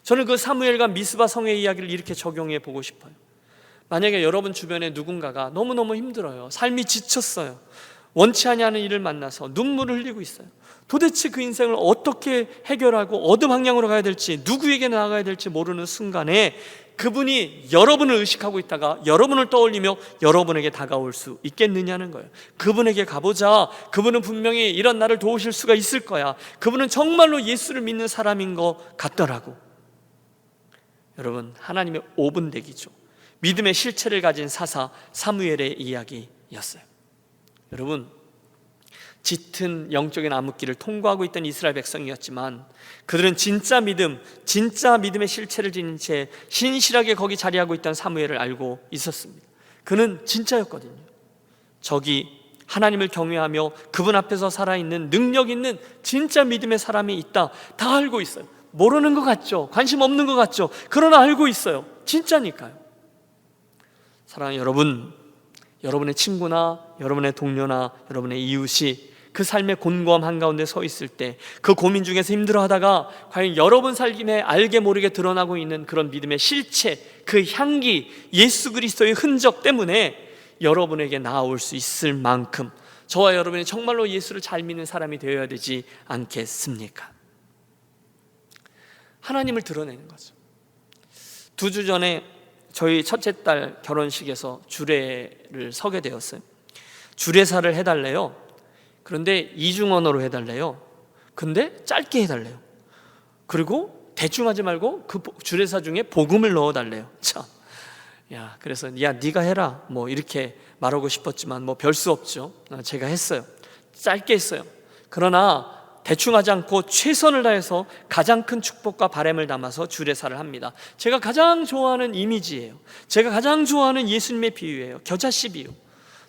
저는 그 사무엘과 미스바 성의 이야기를 이렇게 적용해 보고 싶어요. 만약에 여러분 주변에 누군가가 너무너무 힘들어요. 삶이 지쳤어요. 원치 않냐는 일을 만나서 눈물을 흘리고 있어요. 도대체 그 인생을 어떻게 해결하고 어느 방향으로 가야 될지, 누구에게 나아가야 될지 모르는 순간에 그분이 여러분을 의식하고 있다가 여러분을 떠올리며 여러분에게 다가올 수 있겠느냐는 거예요. 그분에게 가보자. 그분은 분명히 이런 나를 도우실 수가 있을 거야. 그분은 정말로 예수를 믿는 사람인 것 같더라고. 여러분, 하나님의 5분 대기죠. 믿음의 실체를 가진 사사 사무엘의 이야기였어요. 여러분, 짙은 영적인 암흑기를 통과하고 있던 이스라엘 백성이었지만 그들은 진짜 믿음의 실체를 지닌 채 신실하게 거기 자리하고 있던 사무엘을 알고 있었습니다. 그는 진짜였거든요. 저기 하나님을 경외하며 그분 앞에서 살아있는 능력 있는 진짜 믿음의 사람이 있다, 다 알고 있어요. 모르는 것 같죠? 관심 없는 것 같죠? 그러나 알고 있어요. 진짜니까요. 사랑하는 여러분, 여러분의 친구나 여러분의 동료나 여러분의 이웃이 그 삶의 곤고함 한가운데 서 있을 때 그 고민 중에서 힘들어하다가 과연 여러분 삶에 알게 모르게 드러나고 있는 그런 믿음의 실체, 그 향기, 예수 그리스도의 흔적 때문에 여러분에게 나아올 수 있을 만큼 저와 여러분이 정말로 예수를 잘 믿는 사람이 되어야 되지 않겠습니까? 하나님을 드러내는 거죠. 2주 전에 저희 첫째 딸 결혼식에서 주례를 서게 되었어요. 주례사를 해달래요. 그런데 이중 언어로 해달래요. 근데 짧게 해달래요. 그리고 대충 하지 말고 그 주례사 중에 복음을 넣어달래요. 참, 그래서 네가 해라 뭐 이렇게 말하고 싶었지만 뭐 별 수 없죠. 제가 했어요. 짧게 했어요. 그러나 대충 하지 않고 최선을 다해서 가장 큰 축복과 바람을 담아서 주례사를 합니다. 제가 가장 좋아하는 이미지예요. 제가 가장 좋아하는 예수님의 비유예요. 겨자씨 비유.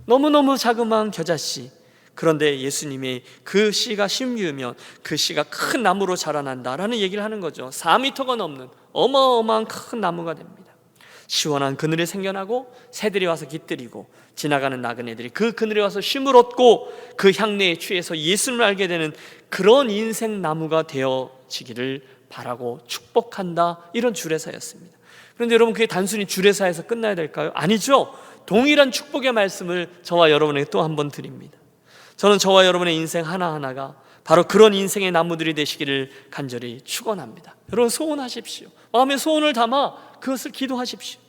너무너무 자그마한 겨자씨, 그런데 예수님이 그 씨가 심기우면 그 씨가 큰 나무로 자라난다라는 얘기를 하는 거죠. 4m가 넘는 어마어마한 큰 나무가 됩니다. 시원한 그늘이 생겨나고 새들이 와서 깃들이고 지나가는 나그네들이 그 그늘에 와서 쉼을 얻고 그 향내에 취해서 예수님을 알게 되는 그런 인생 나무가 되어지기를 바라고 축복한다, 이런 주례사였습니다. 그런데 여러분, 그게 단순히 주례사에서 끝나야 될까요? 아니죠. 동일한 축복의 말씀을 저와 여러분에게 또 한 번 드립니다. 저는 저와 여러분의 인생 하나하나가 바로 그런 인생의 나무들이 되시기를 간절히 축원합니다. 여러분, 소원하십시오. 마음에 소원을 담아 그것을 기도하십시오.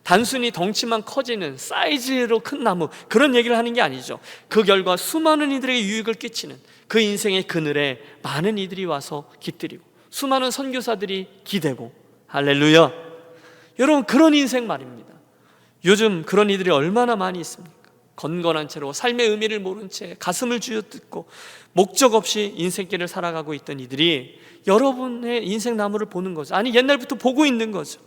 단순히 덩치만 커지는 사이즈로 큰 나무, 그런 얘기를 하는 게 아니죠. 그 결과 수많은 이들에게 유익을 끼치는 그 인생의 그늘에 많은 이들이 와서 깃들이고 수많은 선교사들이 기대고, 할렐루야. 여러분, 그런 인생 말입니다. 요즘 그런 이들이 얼마나 많이 있습니까? 건건한 채로 삶의 의미를 모른 채 가슴을 쥐어뜯고 목적 없이 인생길을 살아가고 있던 이들이 여러분의 인생 나무를 보는 거죠. 아니, 옛날부터 보고 있는 거죠.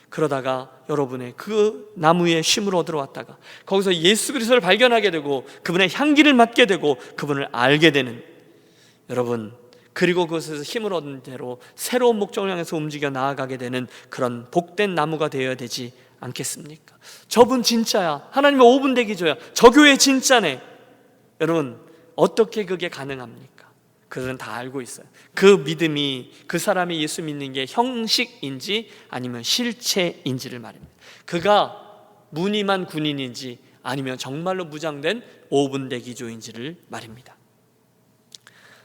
그러다가 여러분의 그 나무에 쉼을 얻으러 왔다가 거기서 예수 그리스도를 발견하게 되고 그분의 향기를 맡게 되고 그분을 알게 되는 여러분, 그리고 그것에서 힘을 얻은 대로 새로운 목적을 향해서 움직여 나아가게 되는 그런 복된 나무가 되어야 되지 않겠습니까? 저분 진짜야, 하나님의 5분 대기조야, 저 교회 진짜네. 여러분, 어떻게 그게 가능합니까? 그들은 다 알고 있어요. 그 믿음이, 그 사람이 예수 믿는 게 형식인지 아니면 실체인지를 말입니다. 그가 무늬만 군인인지 아니면 정말로 무장된 5분 대기조인지를 말입니다.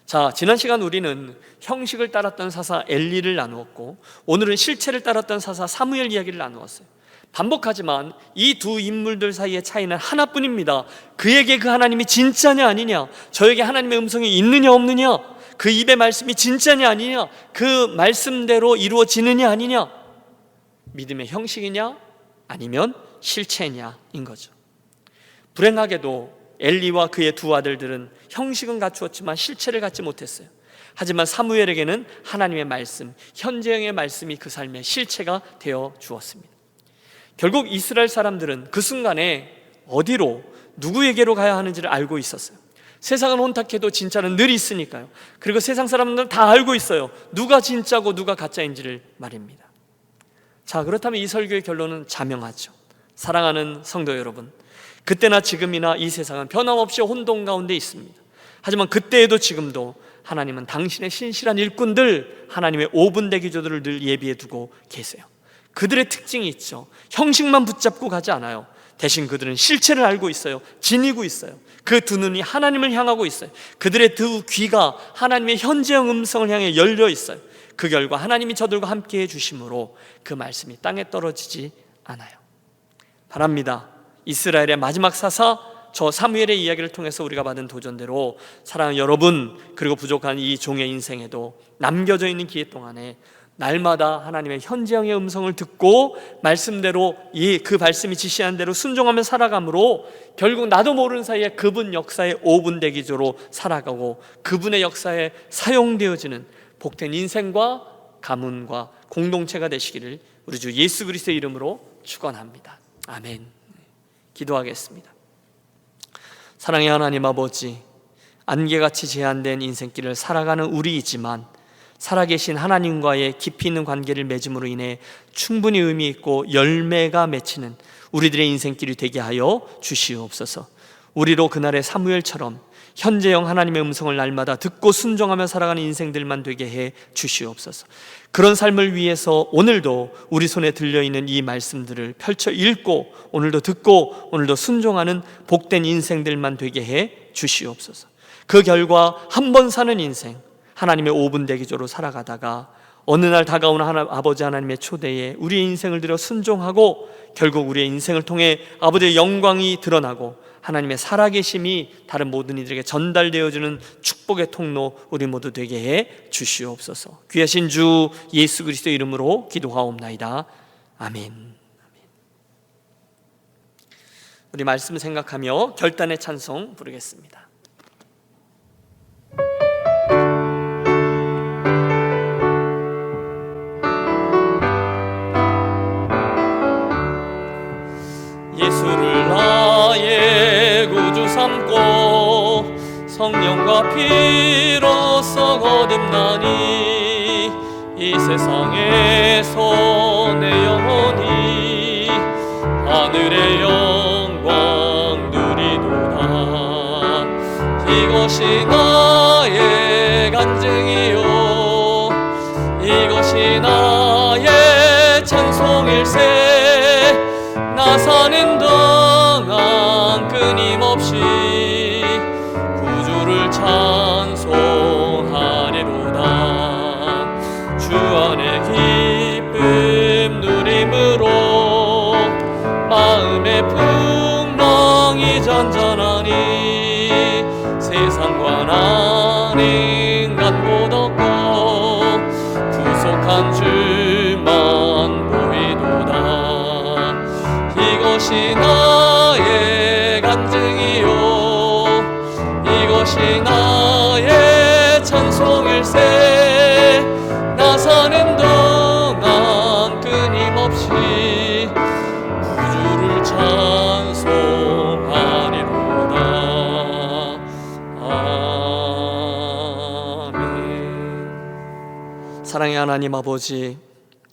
자, 지난 시간 우리는 형식을 따랐던 사사 엘리를 나누었고 오늘은 실체를 따랐던 사사 사무엘 이야기를 나누었어요. 반복하지만 이 두 인물들 사이의 차이는 하나뿐입니다. 그에게 그 하나님이 진짜냐 아니냐, 저에게 하나님의 음성이 있느냐 없느냐, 그 입의 말씀이 진짜냐 아니냐, 그 말씀대로 이루어지느냐 아니냐, 믿음의 형식이냐 아니면 실체냐인 거죠. 불행하게도 엘리와 그의 두 아들들은 형식은 갖추었지만 실체를 갖지 못했어요. 하지만 사무엘에게는 하나님의 말씀, 현재형의 말씀이 그 삶의 실체가 되어 주었습니다. 결국 이스라엘 사람들은 그 순간에 어디로, 누구에게로 가야 하는지를 알고 있었어요. 세상은 혼탁해도 진짜는 늘 있으니까요. 그리고 세상 사람들은 다 알고 있어요. 누가 진짜고 누가 가짜인지를 말입니다. 자, 그렇다면 이 설교의 결론은 자명하죠. 사랑하는 성도 여러분, 그때나 지금이나 이 세상은 변함없이 혼돈 가운데 있습니다. 하지만 그때에도 지금도 하나님은 당신의 신실한 일꾼들, 하나님의 5분 대기조들을 늘 예비해 두고 계세요. 그들의 특징이 있죠. 형식만 붙잡고 가지 않아요. 대신 그들은 실체를 알고 있어요. 지니고 있어요. 그 두 눈이 하나님을 향하고 있어요. 그들의 두 귀가 하나님의 현재형 음성을 향해 열려 있어요. 그 결과 하나님이 저들과 함께 해주심으로 그 말씀이 땅에 떨어지지 않아요. 바랍니다. 이스라엘의 마지막 사사 저 사무엘의 이야기를 통해서 우리가 받은 도전대로 사랑하는 여러분, 그리고 부족한 이 종의 인생에도 남겨져 있는 기회 동안에 날마다 하나님의 현재형의 음성을 듣고 말씀대로 그 말씀이 지시한 대로 순종하며 살아감으로 결국 나도 모르는 사이에 그분 역사의 5분 대기조로 살아가고 그분의 역사에 사용되어지는 복된 인생과 가문과 공동체가 되시기를 우리 주 예수 그리스도의 이름으로 축원합니다. 아멘. 기도하겠습니다. 사랑의 하나님 아버지, 안개같이 제한된 인생길을 살아가는 우리이지만 살아계신 하나님과의 깊이 있는 관계를 맺음으로 인해 충분히 의미 있고 열매가 맺히는 우리들의 인생길이 되게 하여 주시옵소서. 우리로 그날의 사무엘처럼 현재형 하나님의 음성을 날마다 듣고 순종하며 살아가는 인생들만 되게 해 주시옵소서. 그런 삶을 위해서 오늘도 우리 손에 들려있는 이 말씀들을 펼쳐 읽고 오늘도 듣고 오늘도 순종하는 복된 인생들만 되게 해 주시옵소서. 그 결과 한 번 사는 인생, 하나님의 5분 대기조로 살아가다가 어느 날 다가오는 아버지 하나님의 초대에 우리의 인생을 들여 순종하고 결국 우리의 인생을 통해 아버지의 영광이 드러나고 하나님의 살아계심이 다른 모든 이들에게 전달되어지는 축복의 통로 우리 모두 되게 해 주시옵소서. 귀하신 주 예수 그리스도 이름으로 기도하옵나이다. 아멘. 우리 말씀 생각하며 결단의 찬송 부르겠습니다. 예수를 나의 구주 삼고 비로소 거듭나니 이 세상에서 내 영혼이 하늘의 영광 누리도다. 이것이 나의 간증이요 이것이 나의 찬송일세. 나 사는 동안 끊임없이 구주를 찬송하리로다. 주 안에 기쁨 누림으로 마음의 풍랑이 잔잔하니 세상과 나는 간곳 없고 구속한 주만 보이도다. 이것이 나의 간증이요 이것이 나의 찬송일세. 나 사는 동안 끊임없이 구주를 찬송하리로다. 아멘. 사랑의 하나님 아버지,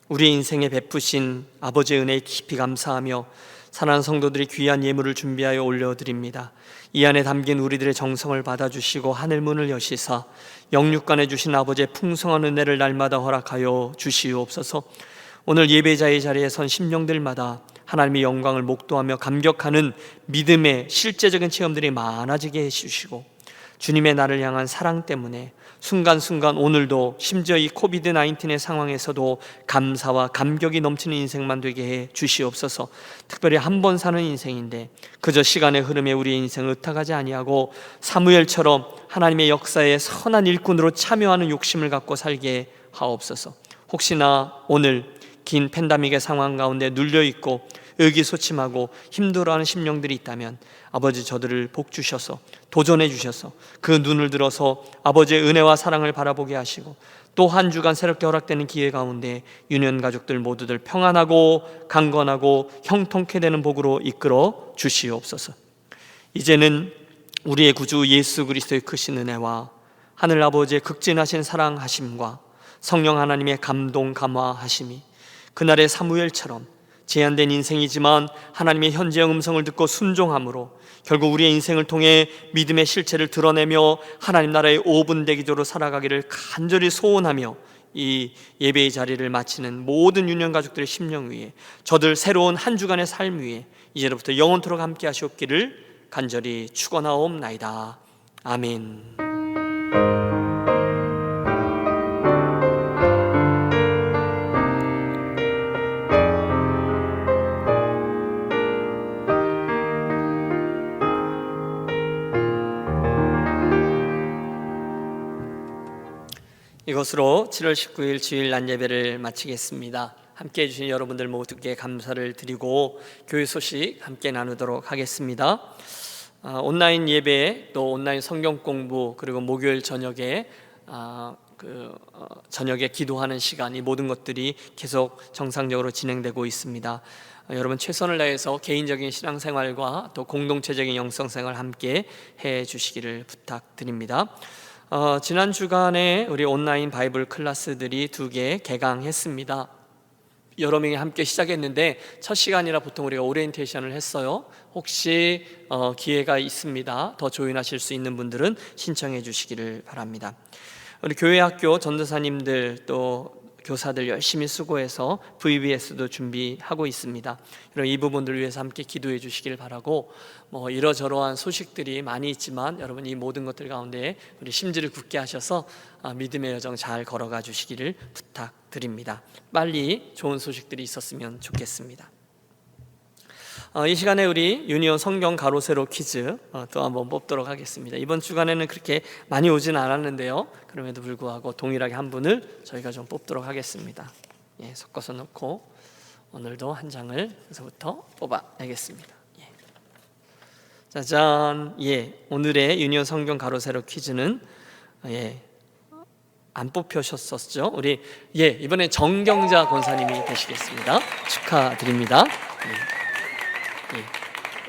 우리 인생에 베푸신 아버지의 은혜에 깊이 감사하며 사랑하는 성도들이 귀한 예물을 준비하여 올려드립니다. 이 안에 담긴 우리들의 정성을 받아주시고 하늘문을 여시사 영육간에 주신 아버지의 풍성한 은혜를 날마다 허락하여 주시옵소서. 오늘 예배자의 자리에 선 심령들마다 하나님의 영광을 목도하며 감격하는 믿음의 실제적인 체험들이 많아지게 해주시고 주님의 나를 향한 사랑 때문에 순간순간 오늘도 심지어 이 코비드-19의 상황에서도 감사와 감격이 넘치는 인생만 되게 해 주시옵소서. 특별히 한 번 사는 인생인데 그저 시간의 흐름에 우리의 인생을 의탁하지 아니하고 사무엘처럼 하나님의 역사에 선한 일꾼으로 참여하는 욕심을 갖고 살게 하옵소서. 혹시나 오늘 긴 팬데믹의 상황 가운데 눌려있고 의기소침하고 힘들어하는 심령들이 있다면 아버지 저들을 복 주셔서 도전해 주셔서 그 눈을 들어서 아버지의 은혜와 사랑을 바라보게 하시고 또 한 주간 새롭게 허락되는 기회 가운데 유년 가족들 모두들 평안하고 강건하고 형통케 되는 복으로 이끌어 주시옵소서. 이제는 우리의 구주 예수 그리스도의 크신 은혜와 하늘 아버지의 극진하신 사랑하심과 성령 하나님의 감동 감화하심이 그날의 사무엘처럼 제한된 인생이지만 하나님의 현재의 음성을 듣고 순종함으로 결국 우리의 인생을 통해 믿음의 실체를 드러내며 하나님 나라의 5분 대기조로 살아가기를 간절히 소원하며 이 예배의 자리를 마치는 모든 유년 가족들의 심령 위에 저들 새로운 한 주간의 삶 위에 이제로부터 영원토록 함께 하시옵기를 간절히 축원하옵나이다. 아멘. 이것으로 7월 19일 주일 낮 예배를 마치겠습니다. 함께 해주신 여러분들 모두께 감사를 드리고 교회 소식 함께 나누도록 하겠습니다. 온라인 예배 또 온라인 성경 공부 그리고 목요일 저녁에 저녁에 기도하는 시간 이 모든 것들이 계속 정상적으로 진행되고 있습니다. 여러분 최선을 다해서 개인적인 신앙생활과 또 공동체적인 영성생활 함께 해 주시기를 부탁드립니다. 지난 주간에 우리 온라인 바이블 클래스들이 2개 개강했습니다. 여러 명이 함께 시작했는데 첫 시간이라 보통 우리가 오리엔테이션을 했어요. 혹시 기회가 있습니다. 더 조인하실 수 있는 분들은 신청해 주시기를 바랍니다. 우리 교회 학교 전도사님들 또 교사들 열심히 수고해서 VBS도 준비하고 있습니다. 이 부분들을 위해서 함께 기도해 주시길 바라고 이러저러한 소식들이 많이 있지만 여러분 이 모든 것들 가운데 우리 심지를 굳게 하셔서 믿음의 여정 잘 걸어가 주시기를 부탁드립니다. 빨리 좋은 소식들이 있었으면 좋겠습니다. 이 시간에 우리 유니온 성경 가로 세로 퀴즈 또 한번 뽑도록 하겠습니다. 이번 주간에는 그렇게 많이 오진 않았는데요. 그럼에도 불구하고 동일하게 한 분을 저희가 좀 뽑도록 하겠습니다. 섞어서 놓고 오늘도 한 장을 여기서부터 뽑아내겠습니다. 짜잔! 오늘의 유니온 성경 가로 세로 퀴즈는 안 뽑혀셨었죠? 우리 이번에 정경자 권사님이 되시겠습니다. 축하드립니다.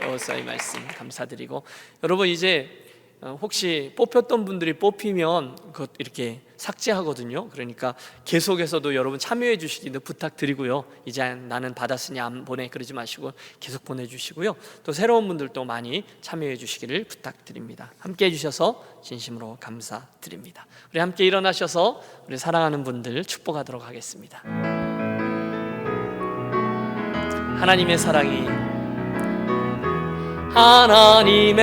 여호수아의 말씀 감사드리고 여러분 이제 혹시 뽑혔던 분들이 뽑히면 그것 이렇게 삭제하거든요. 그러니까 계속해서도 여러분 참여해 주시기도 부탁드리고요. 이제 나는 받았으니 안 보내 그러지 마시고 계속 보내주시고요. 또 새로운 분들도 많이 참여해 주시기를 부탁드립니다. 함께 해주셔서 진심으로 감사드립니다. 우리 함께 일어나셔서 우리 사랑하는 분들 축복하도록 하겠습니다. 하나님의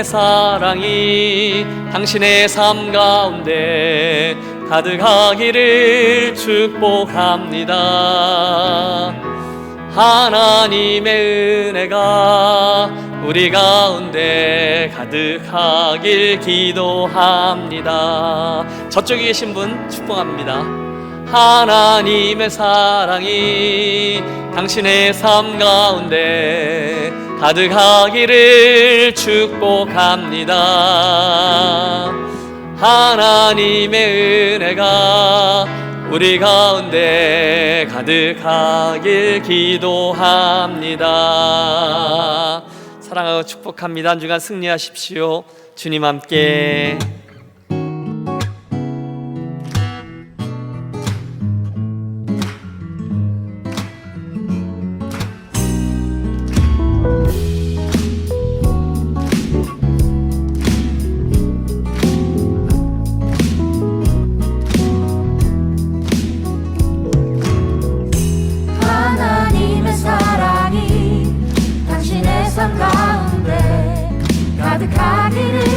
사랑이 당신의 삶 가운데 가득하기를 축복합니다. 하나님의 은혜가 우리 가운데 가득하길 기도합니다. 저쪽에 계신 분 축복합니다. 하나님의 사랑이 당신의 삶 가운데 가득하기를 축복합니다. 하나님의 은혜가 우리 가운데 가득하길 기도합니다. 사랑하고 축복합니다. 한 주간 승리하십시오. 주님 함께. 하나님의 사랑이 당신의 삶 가운데 가득하기를